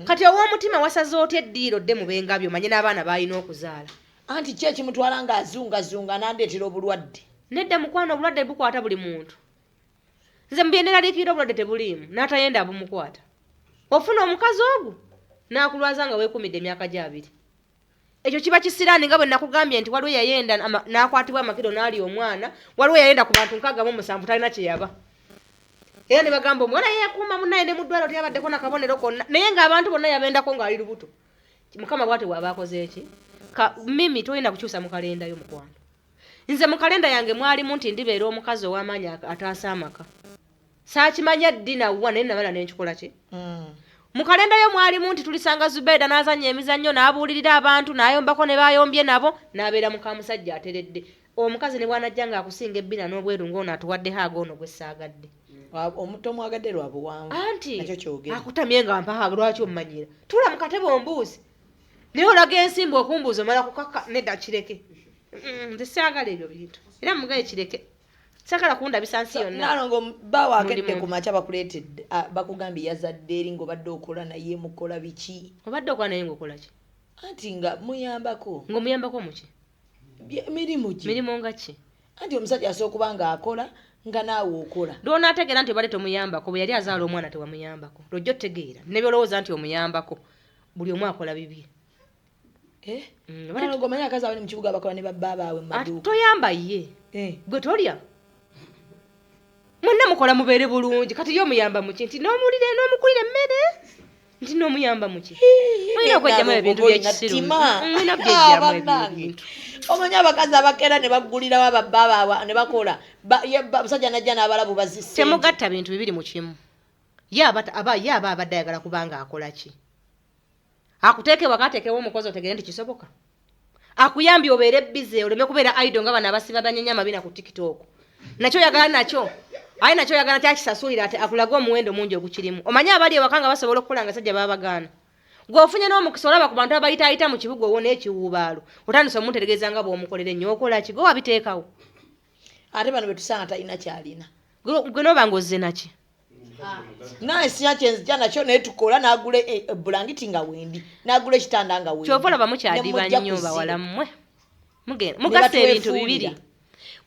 kati ow'omutima wasaze otya eddiiro dde mu bengabi omanye n'abaana balina okuzaala anti ki ekimutwala nga azungazunga n'andeetera obulwadde nedda mukwano obulwadde bukwata buli muntu nze mbyenderaliikirira obulwadde tebuliimu n'atayenda abumukwata ofuna omukazi ogwo n'akulwaza nga weekumidde emyaka gye 2 ekyo kiba kisiraani nga bwe nakugambye nti waliwo yayenda n'akwatibwa amakiro n'ali omwana waliwo yayenda ku bantu 67 talina kye yaba era ne bagamba omwana yeekuuma munnaye ne mu ddwaliro teyabaddeko nakabonero konna naye ng'abantu bonna yabendako ng'ali lubuto mukama bwate bw'aba akoze eki mimi tolina kukyusa mu kalenda yo mukwano nze mu kalenda yange mwalimu nti ndibeera omukazi ow'amaanyi ataasa amaka saakimanya ddi nawwa naye nabala n'enkikola kye mu kalenda yo mwalimu nti tulisanga Zubeida n'azannya emizannyo n'abuulirira abantu n'ayombako ne bayombye nabo n'abeera muka musajja ateredde omukazi ne bwanajja ng'akusinga ebbina n'obweru ng'ono atuwadde haaga ono gwe saagadde omuto mwagadde lwa buwanvu anti akutamye nga mpaha lwaki omumanyira tula mu katebe ombuuzi naye olaga ensimbi okumbuuza omala kukaka nedda kireke nze saagala ebyo bintu era mugaye kireke sakala kundabisa nsi yonna nalongo bawo akedde ku makya bakuleetedde bakugambye yazadde eri ng'obadde okola naye mukola biki obadde okola naye ng'okola ki anti nga muyambako ng'omuyambako muki mirimu ki mirimu nga ki anti omusajja asobola okuba nga akola nga naawe okola lw'onaategeera nti obadde tomuyambako bwe yali azaala omwana tewamuyambako lwojja otegeera ne byolowooza nti omuyambako buli omu akola bibye nalongo omanyi akazi abali mu kibuga bakola ne babba baabwe mu maduuka toyamba ye gwe tolya mwenna mukola mubeere bulungi kati yo omuyamba muki nti n'omuwulire n'omukulira emmere nti n'omuyamba muki olina okwejjamu ebintu byekisiru olina byejjamu ebintu omanyi abakazi abakeera ne bagulirawo ababba baabwe ne bakola musajja najja n'abalabu bazise temugatta bintu bibiri mu kimu ye aba abadde ayagala kubanga akola ki akuteeke wakateekewo omukozi otegere nti kisoboka akuyambye obeere bize oleme kubeera aido nga bano abasiba banyenya amabina ku tiktok nakyo yagala nakyo aye nakyo yagala kyakisasulira ati akulaga omuwendo mungi ogukirimu omanyi abali ewaka nga basobola okukola nga sajja babagaana gweofunye n'omukisa olaba ku bantu abayitaayita mu kibuga owo n'ekiwuubaalo otandise omunteregeeza nga bw'omukolera ennyo okola ki gwe wabiteekawo ate bano betusanga talina kyalina Gwe no bangoze naki? Nice yakyenzi jana kyo ne tukola nagule bulangiti nga wendi. Nagule kitanda nga wendi. Chovola bamukyadiba nnyo bawala mmwe. Mugasa ebintu bibiri.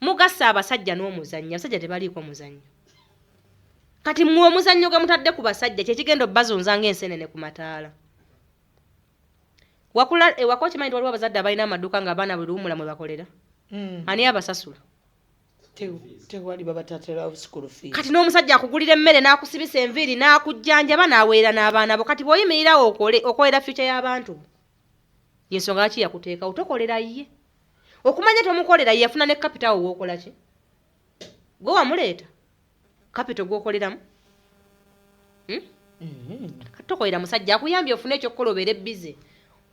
Mugasa abasajja n'omuzannyo. Abasajja tebaliiko muzannyo. Kati mwe omuzannyo gwe mutadde ku basajja kye kigendo bazunzanga ensenene ku mataala. Wakula wakoche mind waliwo abazadde abalina amaduka nga abaana buli lumula mwe bakolera. Ani abasasula? Tewali babatatera school fees. Kati n'omusajja akugulira emmere n'akusibisa enviiri n'akujjanjaba n'aweera n'abaana bo. Kati bw'oyimirirawo okolera future y'abantu. Yensonga ki yakuteeka otokolera ye. Okumanya tomukolera ye yafuna ne capital w'okola ki? Gwe wamuleeta. Capital gw'okoleramu? Katokolera musajja akuyambye ofune ekyokukola obeere busy.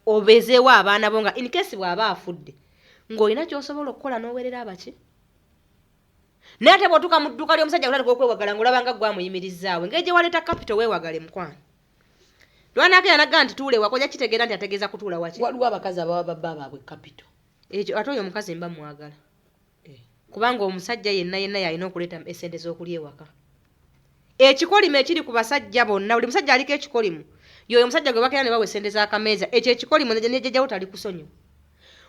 Obezeewo abaana bo nga in case bw'aba afudde. Ng'olina ky'osobola okukola n'oweerera abaki? Naye ate bw'otuuka mu dduuka ly'omusajja kulateka okwewagala ng'olabanga gwe amuyimirizzaawe. Engeri gye waleeta capital weewagale mukwano. Lwanaako yanaga nti tuule wako kitegeera nti ategeeza kutuula waki? Waliwo abakazi ababa babba baabwe capital. Ekyo ate oyo omukazi mba mwagala. Kubanga omusajja yenna yalina okuleeta essente z'okulya ewaka. Ekikolimo ekiri ku basajja bonna buli musajja aliko ekikolimu. Yoyo omusajja gwe bakera ne bawe essente z'akameeza. Ekyo ekikolimo nejjajjawo tali kusonyiwa.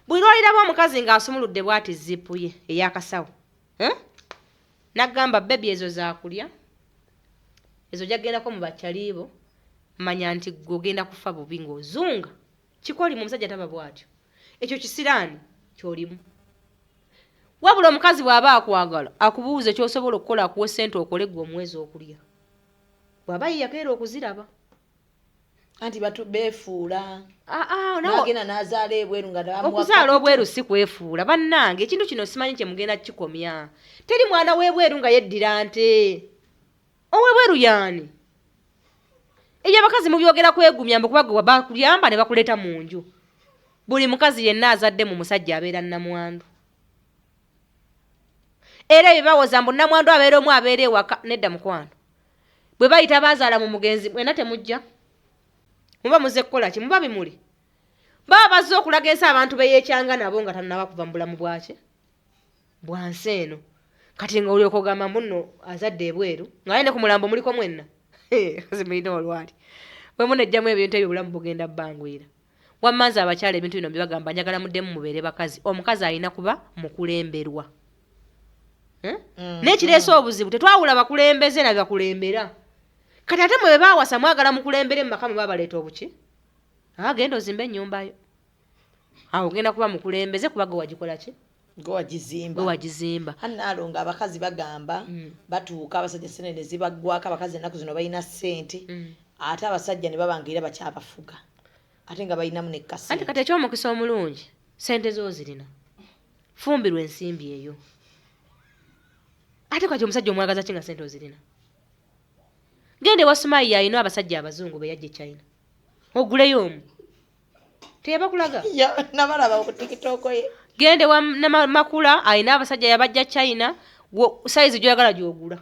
Buli lwaliraba omukazi ng'asumuludde bw'ati zipu ye ey'akasawo. Nagamba bebi ezo zaakulya. Ezo jagendako mu bakyalibo. Manya nti gogenda kufa bubi ng'ozunga. Kikolimo omusajja taba bw'atyo. Ekyo kisiraani ky'olimu. Wabula omukazi bw'aba akwagala akubuuze ky'osobola okukola akuwe ssente okole gwe omwezi okulya. Bw'aba yakeera okuziraba. Anti batu beefuula. Nawo agenda n'azaala ebweru nga bamuwa. Okuzaala obweru si kwefuula. Bannange ekintu kino simanyi kye mugenda kikomya. Teri mwana w'ebweru nga yeddira nte. Ow'ebweru yaani? Eyo abakazi mubyogera kwegumya mbu kuba gwe bakuyamba ne bakuleeta mu nju. Buli mukazi yenna azadde mu musajja abeera nnamwandu. Era ebibawoza mbu nnamwandu abeera omu abeera ewaka nedda mukwano. Bwe bayita bazaala mu mugenzi mwena temujja. Muba muze kukola ki? Muba bimuli. Baba bazze okulaga ensi abantu beyeekyanga nabo nga tannaba kuva mu bulamu bwaki? Bwansi eno. Kati nga olyoka ogamba muno azadde ebweru. Nga yende ku mulambo muliko mwenna. Zimulina olwali. Bwe munejjamu ebintu ebyo obulamu bugenda bbangwira. Wammanzi abakyala ebintu bino byebagamba njagala muddemu mubeere bakazi. Omukazi alina kuba mukulemberwa. N'ekireese obuzibu tetwawula bakulembeze na bakulembera. Kati ate mwe baawasa mwagala mukulembere mu maka mwe babaleeta obuki? Genda ozimbe ennyumba yo. Awo ogenda kuba mukulembeze kuba gwe wagikola ki? Gwe wagizimba. Gwe wagizimba. Hannaalo nga abakazi bagamba batuuka abasajja ssente ne zibaggwako abakazi ennaku zino balina ssente ate abasajja ne babangaira bakyabafuga ate nga balinamu nekkasi. Anti kati ekyomukisa omulungi ssente z'ozirina. Fumbirwa ensimbi eyo. Ate kwati omusajja omwagaza ki nga ssente ozirina? Gende wa Sumayi alina abasajja abazungu be yajja China. Oguleyo omu. Teyabakulaga? Nabalaba ku TikTok ye. Gende wa Makula alina abasajja yabajja China size gy'oyagala gy'ogula.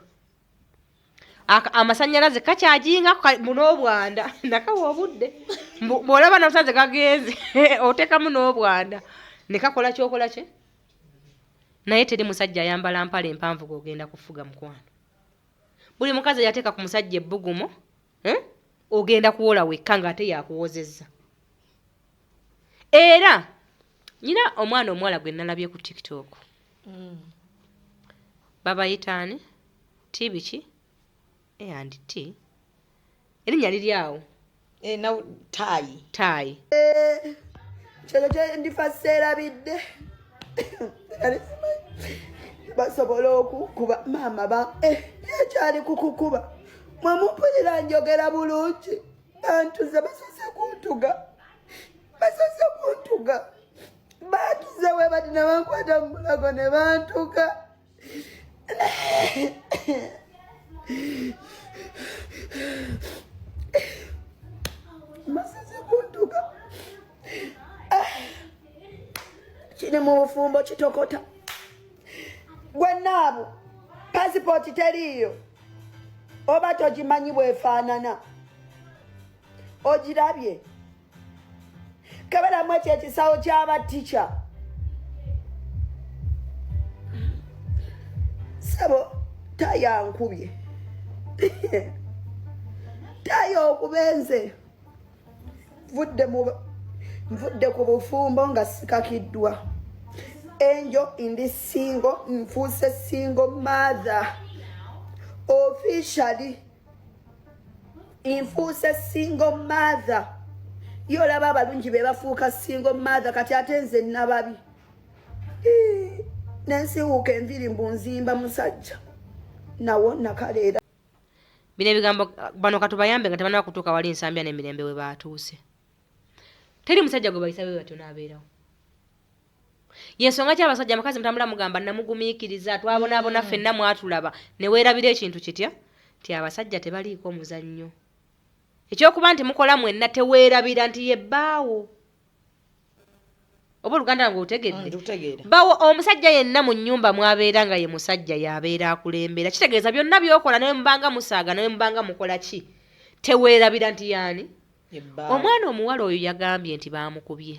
Amasannyalaze kakyajinga n'obwanda. Nakawa obudde. Bw'olaba n'amasannyalaze gagenze oteekamu n'obwanda. Ne kakola ky'okola kye? Naye teri musajja ayambala mpale empanvu g'ogenda kufuga mukwano. Buli mukazi yateeka ku musajja ebbugumo ogenda kuwola wekka ng'ate yakuwozezza. Era nyina omwana omuwala gwe nalabye ku TikTok. Babayitaani tibiki and T. Erinnya liri awo. Taayi. Kyo kye ndifa seerabidde. Basobola okukuba maama yekyali kukukuba mwemumpulira njogera bulungi bantuze basose kuntuga batuze we bati ne bankwata mu bulago ne bantuka basose kuntuga kiri mu bufumbo kitokota. Gwennaabo passport teriyo oba togimanyi bwefaanana ogirabye kabalamu ekyo ekisawo ky'abatica sabo tayankubye tayo okubenze nvudde ku bufumbo nga sikakiddwa Angel in this single nfuuse single mother officially nfuuse single mother yolaba abalungi be bafuuka single mother kati ate nze nababi nensiwuuka enviri mbunzimba musajja nawo nakaleera bino ebigambo bano katubayambe nga tebanaba kutuuka wali nsambya n'emirembe we baatuuse teri musajja gwe bayisa be batyo n'abeerawo yensonga ki abasajja amakazi mutambula mugamba namugumiikiriza twabonaabona ffenna mwatulaba ne weerabira ekintu kitya nti abasajja tebaliiko muzannyo ekyokuba nti mukola mwenna teweerabira nti yebbaawo oba oluganda nga otegedde bawo omusajja yenna mu nnyumba mwabeera nga ye musajja yabeera akulembera kitegeeza byonna byokola naye mubanga musaaga naye mubanga mukola ki teweerabira nti yaani omwana omuwala oyo yagambye nti baamukubye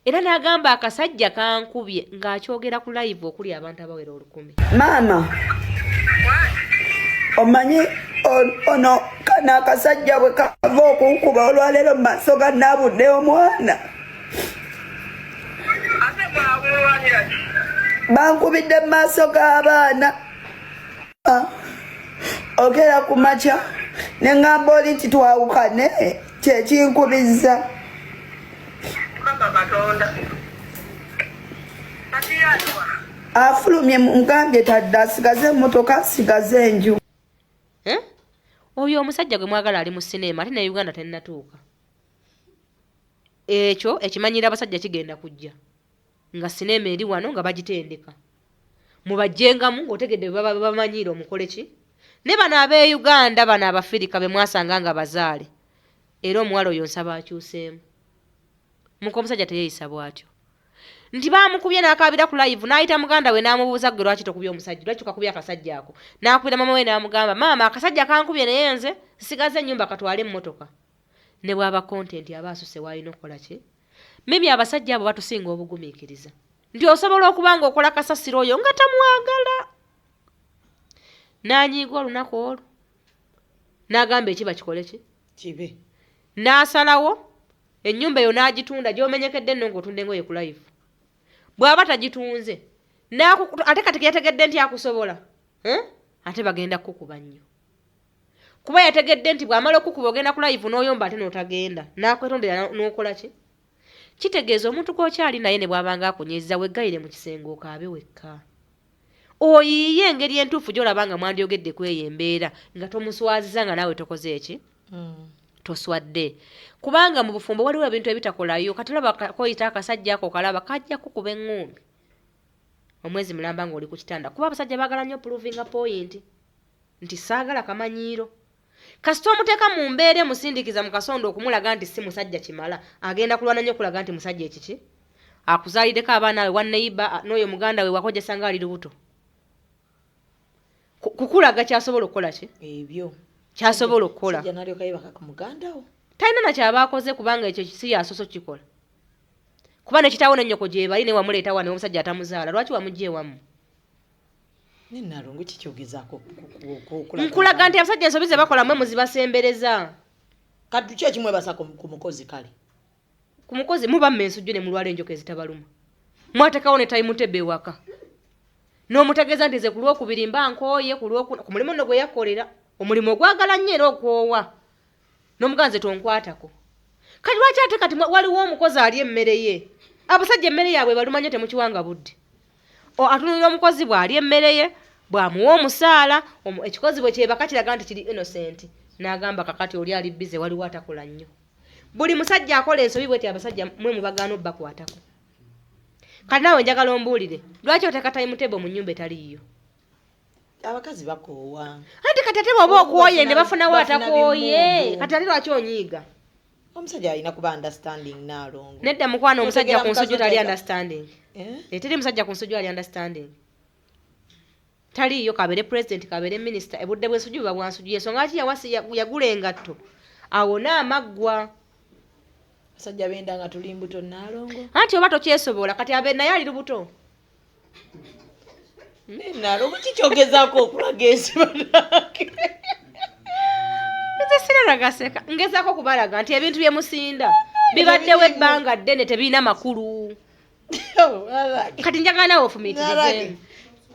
era n'agamba akasajja kankubye ng'akyogera ku live okuli abantu abawera 10 maama omanyi ono kana akasajja bwe kava okunkuba olwaleero mu maaso ga naabudde omwana bankubidde mu maaso g'abaana ogera ku makya ne ŋŋamba oli nti twawukane kyekinkubizza afulumye mugambye tadde asigaze emmotoka asigaze enju oyo omusajja gwe mwagala ali mu sinema ate ne Uganda tennatuuka ekyo ekimanyira abasajja kigenda kujja nga sinema eri wano nga bagitendeka mubajjengamu ng'otegedde bamanyiire omukole ki ne bano ab'e Uganda bano abafirika be mwasanga nga bazaale era omuwala oyo nsaba akyuseemu muko omusajja teyeyisa bw'atyo nti baamukubye n'akaabira ku live n'ayita muganda we n'amubuuza gwe lwaki tokubye omusajja lwaki tukakubye akasajja ako n'akubira mama we n'amugamba maama akasajja kankubye naye nze sigaze ennyumba katwale emmotoka ne bw'aba kontenti aba asuse w'alina okukola ki maybe abasajja abo batusinga obugumiikiriza nti osobola okuba nga okola kasasiro oyo nga tamwagala n'anyiiga olunaku olwo n'agamba ekiba kikole ki kibe n'asalawo ennyumba eyo n'agitunda gy'omenyekedde nno ng'otunda engoye ku live bw'aba tagitunze ate kati yategedde nti akusobola ate bagenda kukuba nnyo kuba yategedde nti bw'amala okukuba ogenda ku live n'oyomba ate n'otagenda n'akwetondera n'okola ki kitegeeza omuntu gw'okyali naye ne bw'abanga akunyiiza weggayire mu kisenge okaabe wekka oyiiye engeri entuufu gy'olaba nga mwandyogedde kweyo embeera nga tomuswaziza nga naawe tokoze eki toswadde kubanga mu bufumbo waliwo ebintu ebitakolayo kati olaba koyita akasajja ako kalaba kajja kukuba eŋŋumbi omwezi mulamba ng'oli ku kitanda kuba abasajja baagala nnyo proving point nti saagala kamanyiiro kasita omuteeka mu mbeera emusindikiza mu kasondo okumulaga nti si musajja kimala agenda kulwana nnyo okulaga nti musajja ekiki akuzaaliddeko abaana we wanneyiba n'oyo muganda we wakojesa nga ali lubuto kukulaga kyasobola okukola ki ebyo kyasobola okukola talina nakyaba akoze kubanga ekyo si yasoso kikola kuba nekitaawo nennyoko gyebali ne wamuleeta wane omusajja atamuzaala lwaki wamugye wamu nenalongo kikyogezaako nkulaga nti abasajja ensobi ze bakola mwe muzibasembereza kati ki ekimwebasa ku mukozi kale ku mukozi mubamma ensujju ne mulwala enjoka ezitabaluma mwatekawo ne tayimutebe ewaka n'omutegeeza nti ze ku lwokubiri mba nkooye ku mulimu nno gwe yakolera omulimu ogwagala nnyo era okwowa n'omuganze tonkwatako kati lwaki ate kati waliwo omukozi ali emmere ye abasajja emmere yaabwe baluma nnyo temukiwanga budde atunulira omukozi bw'ali emmere ye bw'amuwa omusaala ekikozi bwe kyebaka kiraga nti kiri innocent n'agamba kakati oli ali bize waliwo atakola nnyo buli musajja akola ensobi bweti abasajja mwe mubagaana obbakwatako kati naawe njagala ombuulire lwaki oteeka tayimutebo mu nnyumba etaliiyo abakazi bakoowa anti kati ate bw'oba okwoye ne bafunawo atakooye kati ate lwaki onyiiga omusajja alina kuba understanding naalongo nedda mukwano omusajja ku nsujju tali understanding teri musajja ku nsujju ali understanding taliiyo kabere president kabere minister ebudde bw'ensujju buba bwansujju yensonga ki yawasi yagula engatto awona amaggwa basajja benda nga tuli mbuto naalongo anti oba tokyesobola kati abe naye ali lubuto Nalo kukichogezako okulaga ensiba nange. Nagaseka ngezako kubalaga nti ebintu bye musinda bibaddewo ebbanga ddene tebirina makulu. Kati njagala nawe ofumiitirize.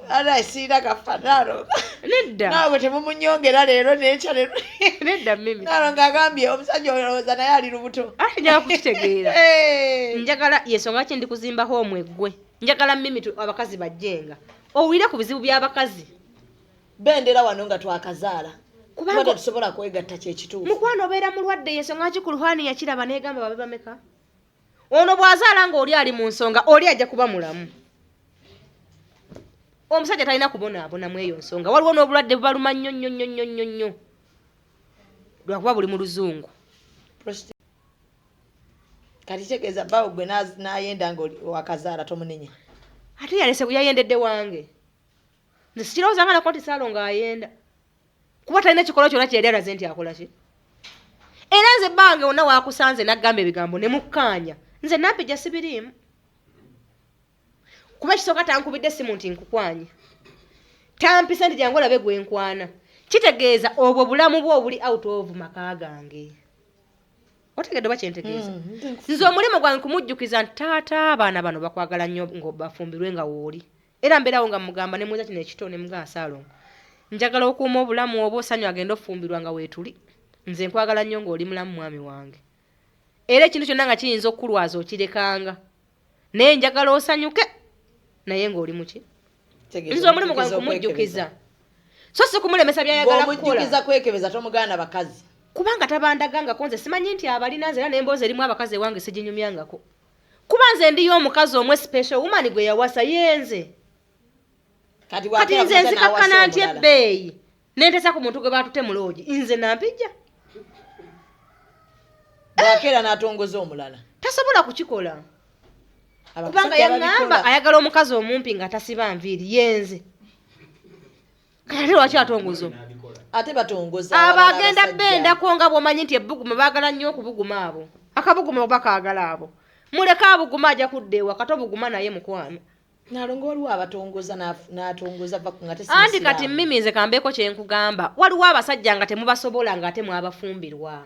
Ala sira kafanaro. Nedda. Nawe temumunyongera leero n'ekya leero. Nedda mimi. Nalo ngagambye omusajja olowooza naye ali lubuto. Njagala kukitegeera. Njagala yensonga ki ndi kuzimbaho omweggwe. Njagala mimi abakazi bajjenga. Owulire ku bizibu by'abakazi. Bendera wano nga twakazaala. Kubanga tusobola kwegatta kyekituufu. Mukwano obeera mulwadde yensonga ki ku luhani yakiraba neegamba babe bameka. Ono bw'azaala nga oli ali mu nsonga oli ajja kuba mulamu. Omusajja talina kubonaabona mu eyo nsonga. Waliwo n'obulwadde bubaluma nnyo. Lwakuba buli mu luzungu. Kati tegeeza bawo gwe n'ayenda nga wakazaala tomunenya. Ate yalese yayendedde wange. Nze sikirowooza nga nakoti saalo ng'ayenda. Kuba talina kikolwa kyonna kye yali alaze nti akola ki. Era nze bbange wonna waakusanze n'aggamba ebigambo ne mukkaanya. Nze nampejja sibiriimu. Kuba ekisooka tankubidde simu nti nkukwanye. Tampisa nti jangu olabe gwe nkwana. Kitegeeza obwo bulamu bwo obuli out of maka gange. Otegedde oba kyentegeeza. Nze omulimu gwange kumujjukiza nti taata abaana bano bakwagala nnyo ng'obafumbirwe nga wooli. Era mbeerawo nga mugamba ne muza kino ekitone mga Salongo. Njagala okuuma obulamu obwo osanyu agenda ofumbirwa nga weetuli. Nze nkwagala nnyo ng'oli mulamu mwami wange. Era ekintu kyonna nga kiyinza okukulwaza okirekanga. Naye njagala osanyuke naye ng'oli muki. Nze omulimu gwange kumujjukiza. So si kumulemesa byayagala kukola. Omujjukiza kwekebeza tomugaana bakazi. Kubanga tabandagangako nze simanyi nti abalina nze era n'emboozi erimu abakazi wange siginyumyangako. Kuba nze ndiyo omukazi omwe special woman gwe yawasa yenze. Kati nze nzikakkana nti ebbeeyi n'entesa ku muntu gwe baatute mu loogi nze nampijja. Bwakeera n'atongoza omulala. Tasobola kukikola. Kubanga yaŋŋamba ayagala omukazi omumpi nga tasiba nviiri yenze. Kati lwaki atongozo? Ate batongoza abagenda benda ko nga bwomanyi nti ebbuguma baagala nnyo okubuguma abo. Akabuguma oba kaagala abo. Muleka abuguma ajja kuddeewa kato buguma naye mukwano. Nalongo waliwo abatongoza n'atongoza nga tesi. Andi kati mimi nze kambeeko kye nkugamba. Waliwo abasajja nga temubasobola nga ate mwabafumbirwa.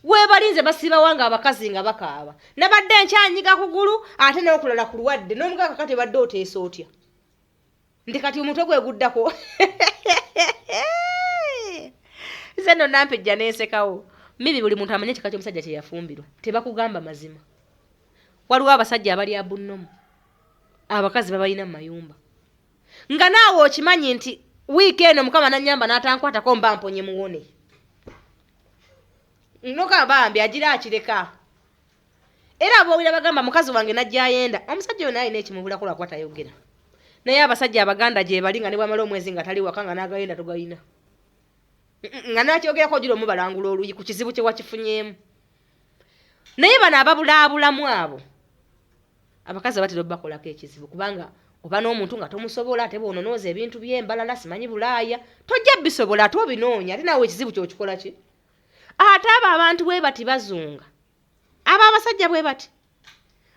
Webalinze basiba wanga abakazi nga bakaaba. Nabadde nkyanyiga kugulu ate n'okulala ku lwadde n'omugaka kati badde oteesa otya. Ndi kati omutwe gwe guddako. Zeno nampejja n'ensekawo. Mimi buli muntu amanye ekika ky'omusajja kye yafumbirwa. Tebakugamba mazima. Waliwo abasajja abali abunnomu. Abakazi babalina mu mayumba. Nga naawe okimanyi nti wiiki eno Mukama nannyamba n'atankwatako mba mponye muwone. Noka bambi agira akireka. Era bw'owulira bagamba mukazi wange najja ayenda. Omusajja oyo naye n'ekimubulako lwakwata ayogera. Naye abasajja abaganda gye bali nga ne bwamala omwezi nga tali waka nga n'agayenda tugayina. Nga nakyogerako ojira omubalangula oluyi ku kizibu kye wakifunyeemu. Naye bano ababulaabulamu abo. Abakazi batera bakolako ekizibu kubanga oba n'omuntu nga tomusobola ate bw'ononooza ebintu by'embalala simanyi bulaaya. Tojja bisobola ate obinoonya ate naawe ekizibu ky'okikola ki? Ate abo abantu bwe bati bazunga. Abo abasajja bwe bati.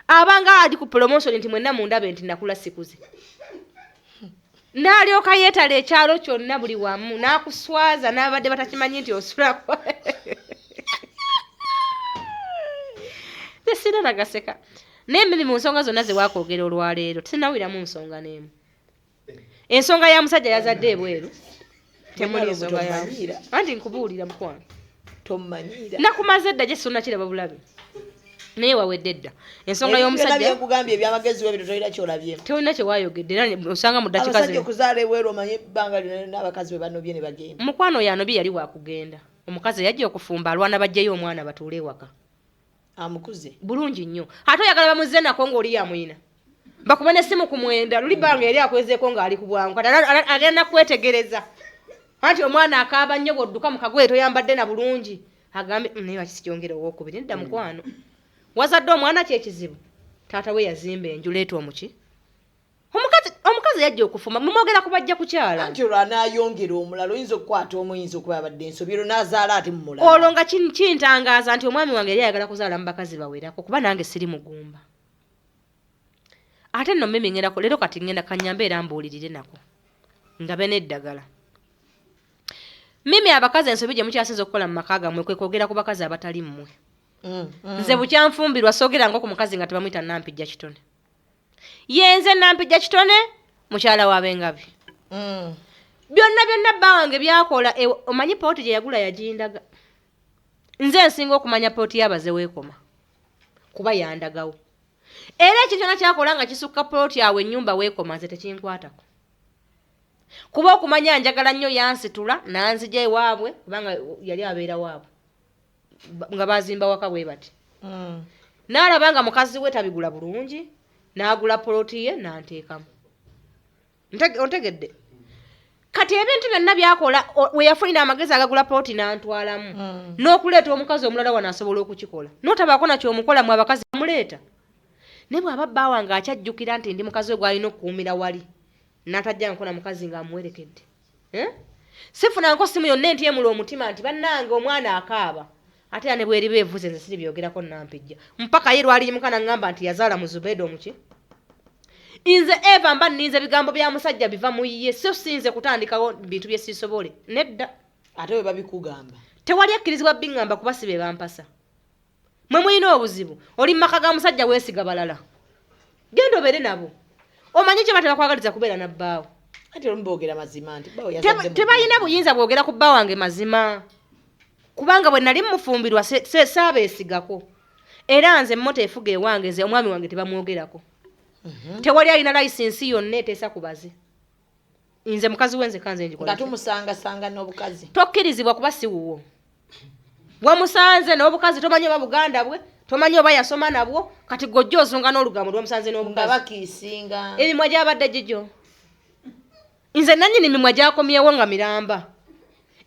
Abanga ali ku promotion nti mwenna mundabe nti nakula sikuze. N'alyoka yeetala ekyalo kyonna buli wamu n'akuswaza n'abadde batakimanyi nti osulako. Sina nagaseka. N'emiri mu nsonga zonna ze waakwogera olwaleero sinawiramu nsonga n'emu. Ensonga ya musajja yazadde ebweru. Temuli ensonga ya. Anti nkubuulira mukwano. Tomanyira. Nakumaze dda gye sonna kiraba bulabe. Naye wawedde dda. Ensonga y'omusajja. Ebyo kugambye ebyamagezi webyo tolina kyolabye. Tolina kye waayogedde era osanga mu ddakiika zino. Abasajja okuzaala ebweru omanye ebbanga lino n'abakazi be banobye ne bagenda. Mukwano oyo anobye yali wakugenda. Omukazi yajja okufumba alwana bajjayo omwana batuule ewaka. Amukuze. Bulungi nnyo. Ate oyagala bamuzze nako ng'oli yamuyina. Bakuba n'essimu ku mwenda luli bbanga yali akwezeeko ng'ali ku bwangu. Kati agenda kwetegereza. Anti omwana akaaba nnyo bw'odduka mu kagoye toyambadde na bulungi. Agambe naye wakisikyongera owookubiri nedda mukwano. Wazadde omwana kyekizibu. Taata we yazimba enju leeta omuki. Omukazi yajja okufuma mumwogera kubajja kukyala. Anti olwo anaayongera omulala oyinza okukwata omuyinza okuba abadde ensobi olwo n'azaala ate mu mulala. Olwo nga kintangaaza nti omwami wange yali ayagala kuzaala mu bakazi bawerako kuba nange siri mugumba. ate nno mimi ngenda ko leero kati ngenda kanyambe era mbuulirire nako nga bene eddagala. Mimi abakazi ensobi gye mukyasinza okukola mu maka gammwe kwe kwogera ku bakazi abatali mmwe. Nze bukyanfumbirwa soogera ngo ku mukazi nga tebamuyita Nampijja Kitone. Yenze Nampijja Kitone mukyala w'Abengabi. Byonna bange byakola omanyi pooti gye yagula yajindaga. Nze nsinga okumanya pooti y'abaze weekoma kuba yandagawo. Era ekintu kyonna kyakola nga kisukka pooti yawe ennyumba weekoma nze tekinkwatako. Kuba okumanya njagala nnyo yansitula nanzija ewaabwe kubanga yali abeera waabwe nga bazimba waka bwe bati. N'alaba nga mukazi we tabigula bulungi n'agula pooti ye n'anteekamu. Ontegedde? Kati ebintu byonna byakola we yafulina amagezi agagula pooti n'antwalamu n'okuleeta omukazi omulala wano asobola okukikola n'otabaako nakyo omukola mu abakazi bamuleeta. Ne bw'aba bba wange akyajjukira nti ndi mukazi we gw'alina okukuumira wali n'atajja nkona mukazi ng'amuwerekedde. Sifunanko simu yonna entyemula omutima nti bannange omwana akaaba ate era ne bweri beevuze nze siri byogerako Nampijja mpaka ye lwali mukana ngamba nti yazaala mu Zubedo muki. Inze Eva mba nninze bigambo bya musajja biva mu ye so sinze kutandikawo bintu bye sisobole nedda ate we babikugamba. Tewali akkirizibwa bingamba kuba sibe bampasa. Mwe muyina obuzibu oli maka ga musajja weesiga balala genda obeere nabo omanyi kye batera kwagaliza kubeera na bbaawo. Ate olumboogera mazima nti bbaawo yazadde tebalina buyinza bwogera ku bba wange mazima kubanga bwe nali mufumbirwa saabeesigako era nze mmota efuga ewange nze omwami wange tebamwogerako. Tewali alina license yonna eteesa kubaze. Nze mukazi wenze kanze njikola. Nga tumusanga n'obukazi. Tokkirizibwa kuba si wuwo. Wamusanze n'obukazi tomanyi oba Buganda bwe, tomanyi oba yasoma nabwo, kati gojjo ozunga n'olugambo lw'omusanze n'obukazi. Nga bakiisinga. Emimwa gy'abadde gijjo. Nze nannyini emimwa gyakomyewo nga miramba.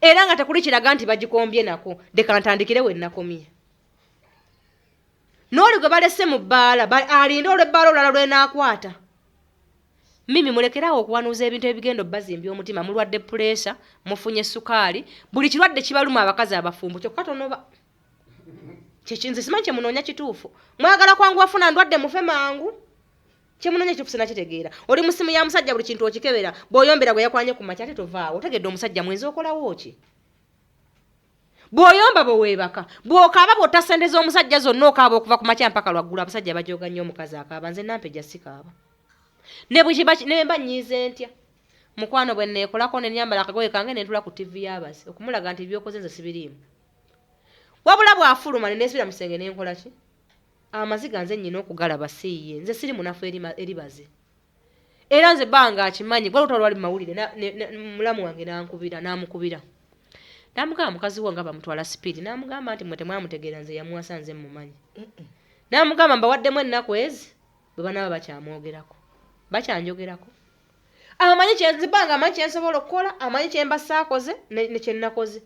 Era nga tekuli kiraga nti bagikombye nako, deka ntandikire we nakomye. N'oli gwe balese mu bbaala alinda olw'ebbaala olulala lw'enaakwata. Mimi mulekerawo okuwanuuza ebintu ebigendo bazimbye omutima mulwadde puleesa mufunye sukaali buli kirwadde kibaluma abakazi abafumbo kyokka tonoba. Kyekinze simanyi kye munoonya kituufu. Mwagala kwangu wafuna ndwadde mufe mangu. Kye munoonya kituufu sina kitegeera. Oli musimu ya musajja buli kintu okikebera bw'oyombera gwe yakwanye ku makya ate tovaawo. Otegedde omusajja mwenzi okolawo ki? Bw'oyomba bwe weebaka bw'okaaba bw'otasendeza omusajja zonna okaaba okuva ku makya mpaka lwaggulu abasajja bajooga nnyo omukazi akaaba nze Nampijja sikaaba. Ne mba nnyiize ntya mukwano bwe neekolako ne nyambala akagoye kange ne ntula ku TV y'abaze okumulaga nti byokoze nze sibiriimu. Wabula bw'afuluma ne neesibira mu kisenge ne nkola ki? Amaziga nze nnyina okugalaba siiye nze siri munafu eribaze. Era nze bbanga akimanyi gwe olutalo lwali mu mawulire mulamu wange n'amukubira. N'amugamba mukazi wo nga bamutwala sipiidi n'amugamba nti mwe temwamutegeera nze yamuwasa nze mmumanyi. N'amugamba mbawaddemu ennaku ezi bwe banaaba bakyamwogerako. Bakyanjogerako. Amanyi kyenzibanga amanyi kyensobola okukola amanyi kyemba saakoze ne kyennakoze.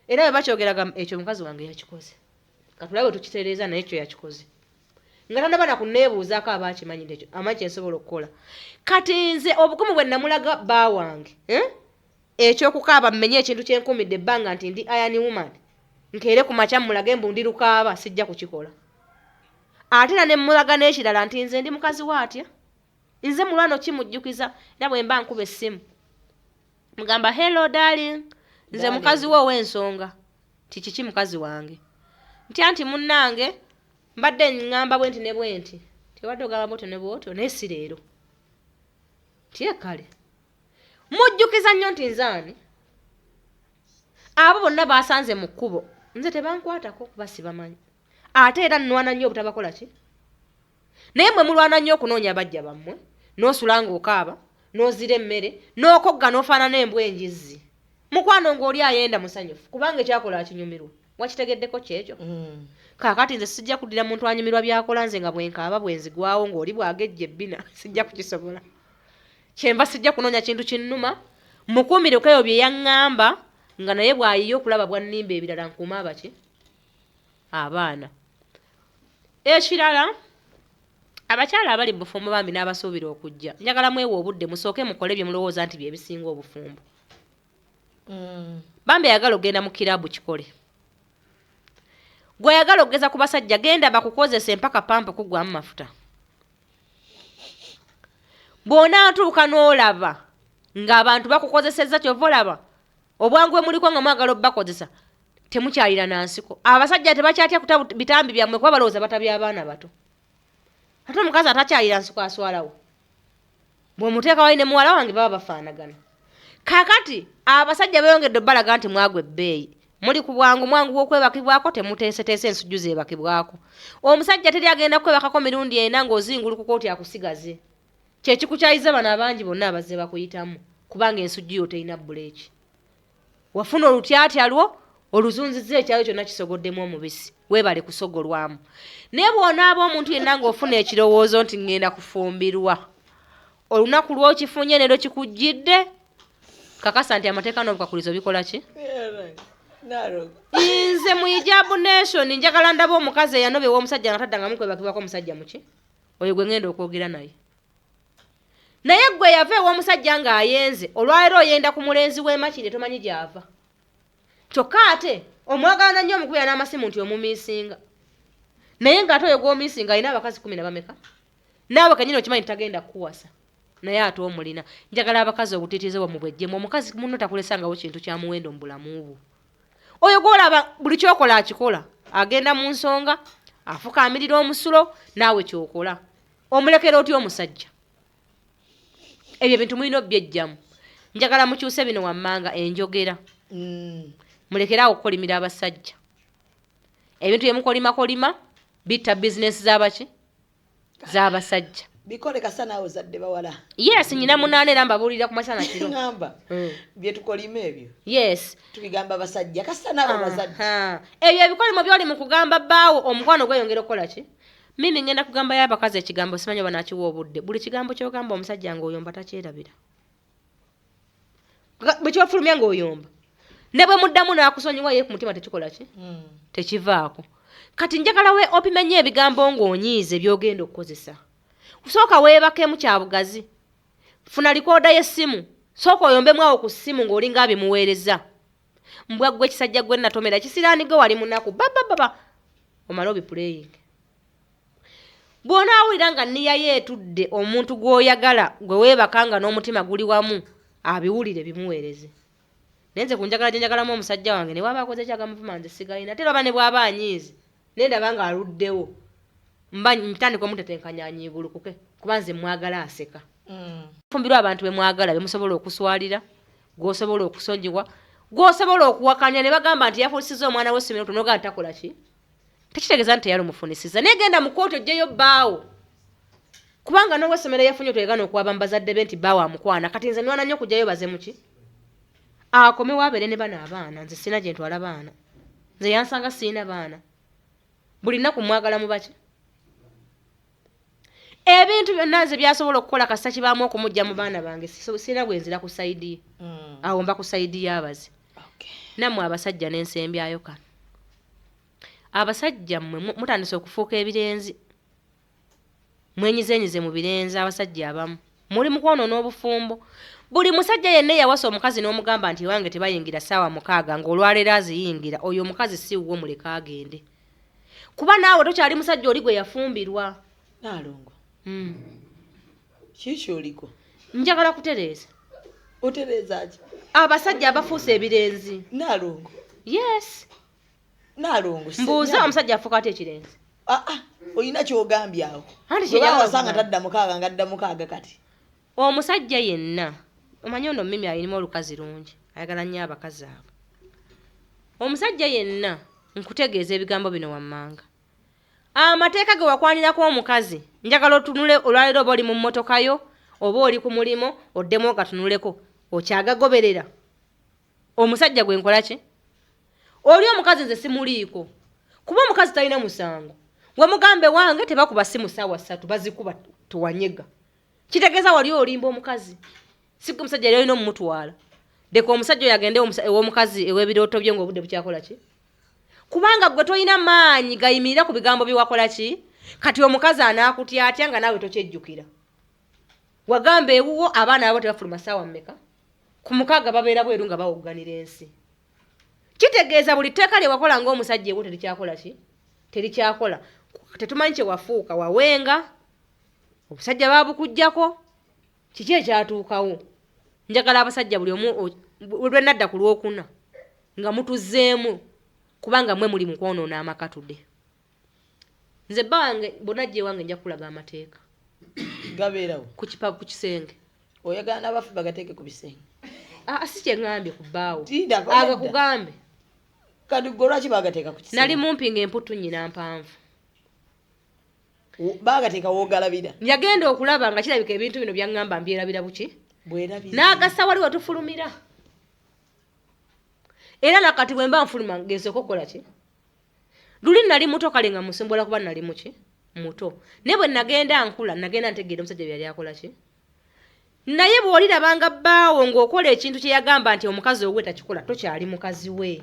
Era bwe bakyogeraga ekyo mukazi wange yakikoze. Katulabe tukitereeza naye ekyo yakikoze. Nga tandaba na kunneebuuzaako aba akimanyi ekyo amanyi kyensobola okukola. Kati nze obukumu bwe namulaga bba wange ekyokukaaba mmenye ekintu kyenkumidde ebbanga nti ndi iron woman nkeere ku makya mulage mbu ndi lukaaba sijja kukikola. Ate era ne mmulaga n'ekirala nti nze ndi mukazi waatya. Nze mulwano kimujjukiza era bwe mba nkuba essimu. Mugamba hello darling. Nze mukazi wo ow'ensonga. Kiki mukazi wange. Nti munnange mbadde ngamba bwenti ne bwenti. Tewadde ogamba bwotyo ne bwotyo naye si leero. Tiye kale. Mujjukiza nnyo nti nzaani. Abo bonna baasanze mu kkubo. Nze tebankwatako kuba sibamanyi. Ate era nnwana nnyo obutabakola ki? Naye mwe mulwana nnyo okunoonya bajja bammwe, n'osulanga okaaba, n'ozira emmere, n'okogga n'ofaanana embwa enjizzi. Mukwano ng'oli ayenda musanyufu, kubanga ekyakola akinyumirwa. Wakitegeddeko kyekyo? Kaakati nze sijja kuddira muntu anyumirwa byakola nze nga bwenkaaba bwenzigwawo ng'oli bwagejja ebbina, sijja kukisobola. Kyemba sijja kunoonya kintu kinnuma, mukuumireko eyo bye yaŋŋamba, nga naye bw'ayiye okulaba bwannimba ebirala nkuuma abaki? Abaana. Ekirala, abakyala abali mu bufumbo bambi n'abasuubira okujja. Njagala mwewa obudde musooke mukole bye mulowooza nti bye bisinga obufumbo. Bambi ayagala ogenda mu kiraabu kikole. Gwe ayagala okugeza ku basajja genda bakukozesa empaka pampa kugwamu mafuta. bw'ona atuuka n'olaba ng'abantu bakukozesezza kyova olaba obwangu bwe muliko nga mwagala obbakozesa temukyalira na nsiko. Abasajja tebakyatya kuta bitambi byammwe kuba balowooza batabya abaana bato. Ate omukazi atakyalira nsiko aswalawo. Bw'omuteeka wali ne muwala wange baba bafaanagana. Kakati abasajja beeyongedde obbalaga nti mwagwa ebbeeyi. Muli ku bwangu mwangu bw'okwebakibwako temuteeseteese ensujju zeebakibwako. Omusajja teri agenda kwebakako mirundi ena ng'ozingulukuka oti akusigaze. Kye kikukyayiza bano abangi bonna abazze bakuyitamu kubanga ensujju yo terina buleeki. Wafuna olutyatya lwo oluzunzizza ekyayo kyonna kisogoddemu omubisi. Weebale kusogolwamu. Naye bw'onaaba omuntu yenna ng'ofuna ekirowoozo nti ngenda kufumbirwa. Olunaku lw'okifunye ne lw'ekikujjidde kakasa nti amateeka n'obukakulizo bikola ki? Nze mu Hijabu Nation njagala ndaba omukazi eyanobye w'omusajja nga taddangamu kwebakibwako omusajja muki? Oyo gwe ngenda okwogera naye. Naye gwe yava ew'omusajja ng'ayenze olwaleero oyenda ku mulenzi w'emakire tomanyi gy'ava. Kyokka ate omwagala nnyo omukubira n'amasimu nti omumiisinga. Naye ng'ate oyo gw'omiisinga alina abakazi 10 na bameka? Naawe kanyini okimanyi tagenda kukuwasa. Naye ate omulina. Njagala abakazi obutiitizibwa mu bwejjemu. Omukazi munno takulesangawo kintu kya muwendo mu bulamu bwo. Oyo gw'olaba buli kyokola akikola. Agenda mu nsonga, afukaamirira omusulo, naawe kyokola. Omulekera otya omusajja? Ebyo bintu mulina obyejjamu. Njagala mukyuse bino wammanga enjogera. Mulekeraawo okukolimira abasajja. Ebintu bye mukolimakolima bitta bizinesi z'abaki? Z'abasajja. Bikole kasa naawe zadde bawala. Yes, nyina munaane era mbabuulira ku masana kiro. Ngamba. Bye tukolima ebyo. Yes. Tubigamba abasajja kasa naawe abasajja. Ebyo ebikolimo byoli mu kugamba bbaawo omukwano gweyongera okukola ki? Mimi ngenda kugamba y'abakazi ekigambo simanyi oba nakiwa obudde. Buli kigambo ky'ogamba omusajja ng'oyomba takyerabira. Bwe kyofulumya ng'oyomba. Ne bwe muddamu n'akusonyiwa ye ku mutima tekikola ki? Tekivaako. Kati njagala we opime nnyo ebigambo ng'onyiize by'ogenda okukozesa. Sooka weebakemu kya bugazi. Funa likooda y'essimu. Sooka oyombemu awo ku ssimu ng'olinga abimuweereza. Mbwa ggwe ekisajja gwe natomera kisiraaniga wali munaku baba omala obipuleying. Bw'onaawulira nga nniya yeetudde omuntu gw'oyagala gwe weebakanga n'omutima guli wamu abiwulire bimuweereze. Naye nze ku njagala gye njagalamu omusajja wange ne bw'aba akoze ekyagamuvuma nze sigalina ate oba ne bw'aba anyiize naye ndaba nga aluddewo mba ntandika omutetenkanya anyiigulukuke kuba nze mwagala aseka. Fumbirwa abantu be mwagala be musobola okuswalira, gw'osobola okusonyiwa, gw'osobola okuwakanya ne bagamba nti yafunisizza omwana w'essomero tonoga ntakola ki? Tekitegeeza nti teyali omufunisizza. Naye genda mu kkooti oggyeyo bbaawo. Kubanga n'ow'essomero yafunye otegana okuwaba mu bazadde be nti bbaawo amukwana. Kati nze nwana nnyo okugyayo baze muki? Akomewo abeere ne bano abaana. Nze sina gye ntwala baana. Nze yansanga sirina baana. Buli nnaku mwagala mu baki? Ebintu byonna nze byasobola okukola kasita kibaamu okumujja mu baana bange sirina bwe nzira ku sayidi ye. Awo mba ku sayidi y'abaze. Nammwe abasajja n'ensembyayo kano. Abasajja mmwe mutandise okufuuka ebirenzi. Mwenyizenyize mu birenzi abasajja abamu. Muli mu kwonoona obufumbo. Buli musajja yenna yawasa omukazi n'omugamba nti wange tebayingira ssaawa 6 ng'olwaleero aziyingira oyo omukazi si wuwo muleka agende. Kuba naawe tokyali musajja oli gwe yafumbirwa. Naalongo. Kiki oliko? Njagala kutereeza. Otereeza ki? Abasajja abafuuse ebirenzi. Naalongo. Yes. Naalongo. Mbuuza omusajja afuuka ate ekirenzi. Olina ky'ogambye awo. Wasanga tadda 6 ngadda 6 kati. Omusajja yenna omanyi ono Mimi alina olukazi lungi ayagala nnyo abakazi abo. Omusajja yenna nkutegeeza ebigambo bino wammanga. Amateeka ge wakwanirako omukazi njagala otunule olwaleero oba oli mu mmotoka yo oba oli ku mulimo oddemu okatunuleko okyagagoberera. Omusajja gwe nkola ki? Oli omukazi nze simuliiko kuba omukazi talina musango. Wamugambe wange tebakuba simu ssaawa 3 bazikuba tuwanyega. Kitegeeza wali olimba omukazi. Siku omusajja yali olina omumutwala. Deka omusajja oyo agende ew'omukazi ew'ebirooto bye ng'obudde bukyakola ki? Kubanga gwe tolina maanyi gayimirira ku bigambo byewakola ki? Kati omukazi anaakutya atya nga naawe tokyejjukira. Wagamba ewuwo abaana abo tebafuluma ssaawa mmeka? Ku 6 babeera bweru nga bawogganira ensi. Kitegeeza buli tteeka lye wakola ng'omusajja ewo terikyakola ki? Terikyakola. Tetumanyi kye wafuuka wawenga. Obusajja baabukuggyako. kiki ekyatuukawo njagala abasajja buli omu lwe nadda ku lwokuna nga mutuzzeemu kubanga mwe muli mu kwonoona amakatudde nze bba wange bonna gye wange nja kulaga amateeka gabeerawo ku kisenge oyagala n'abafu bagateeke ku bisenge si kye ŋŋambye ku bbaawo aga agakugambe kati gwe lwaki bagateeka ku kisenge nali mumpi ng'emputu nnyina mpanvu bagateeka woogalabira yagenda okulaba nga kirabika ebintu bino byaŋŋamba mbyerabira buki bwerabira n'agassa wali wetufulumira era nakati bwe mba nfuluma ngenze okukola ki luli nali muto kale nga musimbola kuba nali muki muto naye bwe nagenda nkula nagenda ntegeera omusajja byali akola ki naye bw'olirabanga bbaawo ng'okola ekintu kye yagamba nti omukazi owwe takikola tokyali mukazi we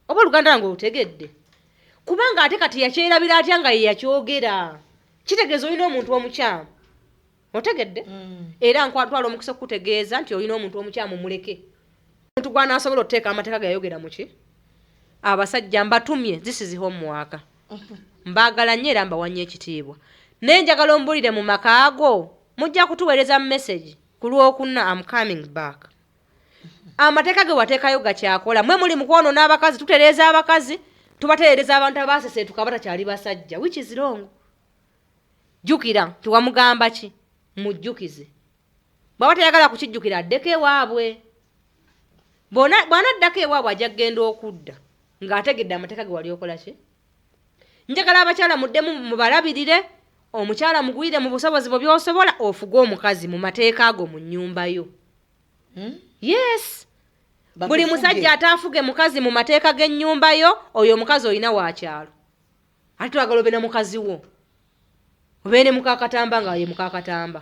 oba oluganda lwange olutegedde kubanga ate kati yakyerabira atya nga ye yakyogera kitegeeza olina omuntu omukyamu otegedde era nkwatwala omukisa okukutegeeza nti olina omuntu omukyamu muleke omuntu gwanaasobola okuteeka amateeka gayogera muki abasajja mbatumye this is homework mbaagala nnyo era mbawanye ekitiibwa naye njagala ombulire mu maka ago mujja kutuweereza message ku lwokuna am coming back amateeka ge wateekayo gakyakola mwe muli mu kwonoona abakazi tutereeza abakazi tubatereereza abantu abaaseseetuka batakyali basajja which is wrong jjukira tiwamugamba ki mujjukize bw'aba tayagala kukijjukira addeko ewaabwe bw'anaddako ewaabwe ajja kgenda okudda ng'ategedde amateeka ge wali okola ki njagala abakyala muddemu mubalabirire omukyala mugwire mu busobozi bwe byosobola ofuge omukazi mu mateeka ago mu nnyumba yo yes buli musajja ataafuge mukazi mu mateeka g'ennyumba yo oyo omukazi olina wakyalo ate twagala obe ne mukazi wo obeere mukaakatamba nga ye mukaakatamba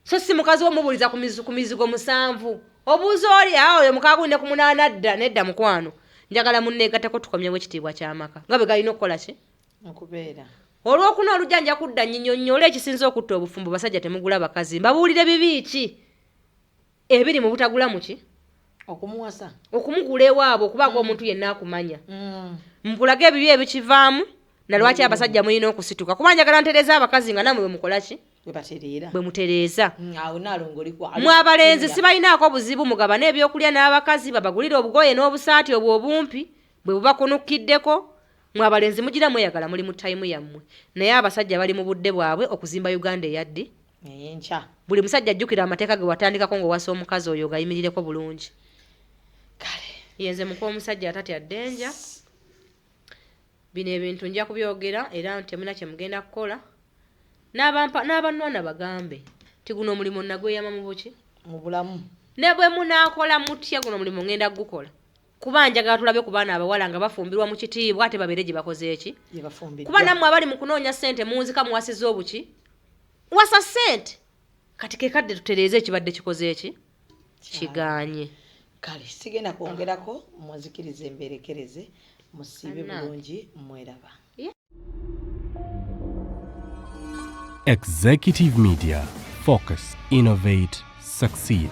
so si mukazi wo mubuuliza ku mizigo 7 obuuza oli oyo mukaagundi ku 8 dda nedda mukwano njagala munneegattako tukomyewo ekitiibwa ky'amaka nga bwe galina okukola ki okubeera olwokuna olujja nja kudda nnyinnyonnyola ekisinza okutta obufumbo basajja temugula bakazi mbabuulire bibi ki ebiri mu butagula muki okumuwasa okumugula ewaabwe okubaako omuntu yenna akumanya mpulaga ebibi ebikivaamu na lwaki abasajja mulina okusituka kuba njagala ntereeza abakazi nga namwe bwe mukola ki bwe mutereeza mwe abalenzi sibalinaako buzibu mugabana ebyokulya n'abakazi babagulire obugoye n'obusaati obwo obumpi bwe bubakunukiddeko mwe abalenzi mugira mweyagala muli mu tayimu yammwe naye abasajja bali mu budde bwabwe okuzimba Uganda eyaddi enkya buli musajja ajjukira amateeka ge watandikako ng'owasa omukazi oyo gayimirireko bulungi kale yenze mukuba omusajja atatya ddenja bino ebintu nja kubyogera era temuna kye mugenda kukola n'abannwana bagambe ti guno omulimu nagweyama mu buki mu bulamu ne bwe munaakola mutya guno omulimu ngenda gukola kuba njagala tulabe ku baana abawala nga bafumbirwa mu kitiibwa ate babeere gye bakoze eki kuba nammwe abali mu kunoonya ssente munzika muwasiza obuki wasa ssente kati kekadde tutereeze ekibadde kikoze eki kiganye kale sigenda kwongerako muzikirize emberekereze musiibe bulungi mweraba Executive Media. Focus, innovate, succeed.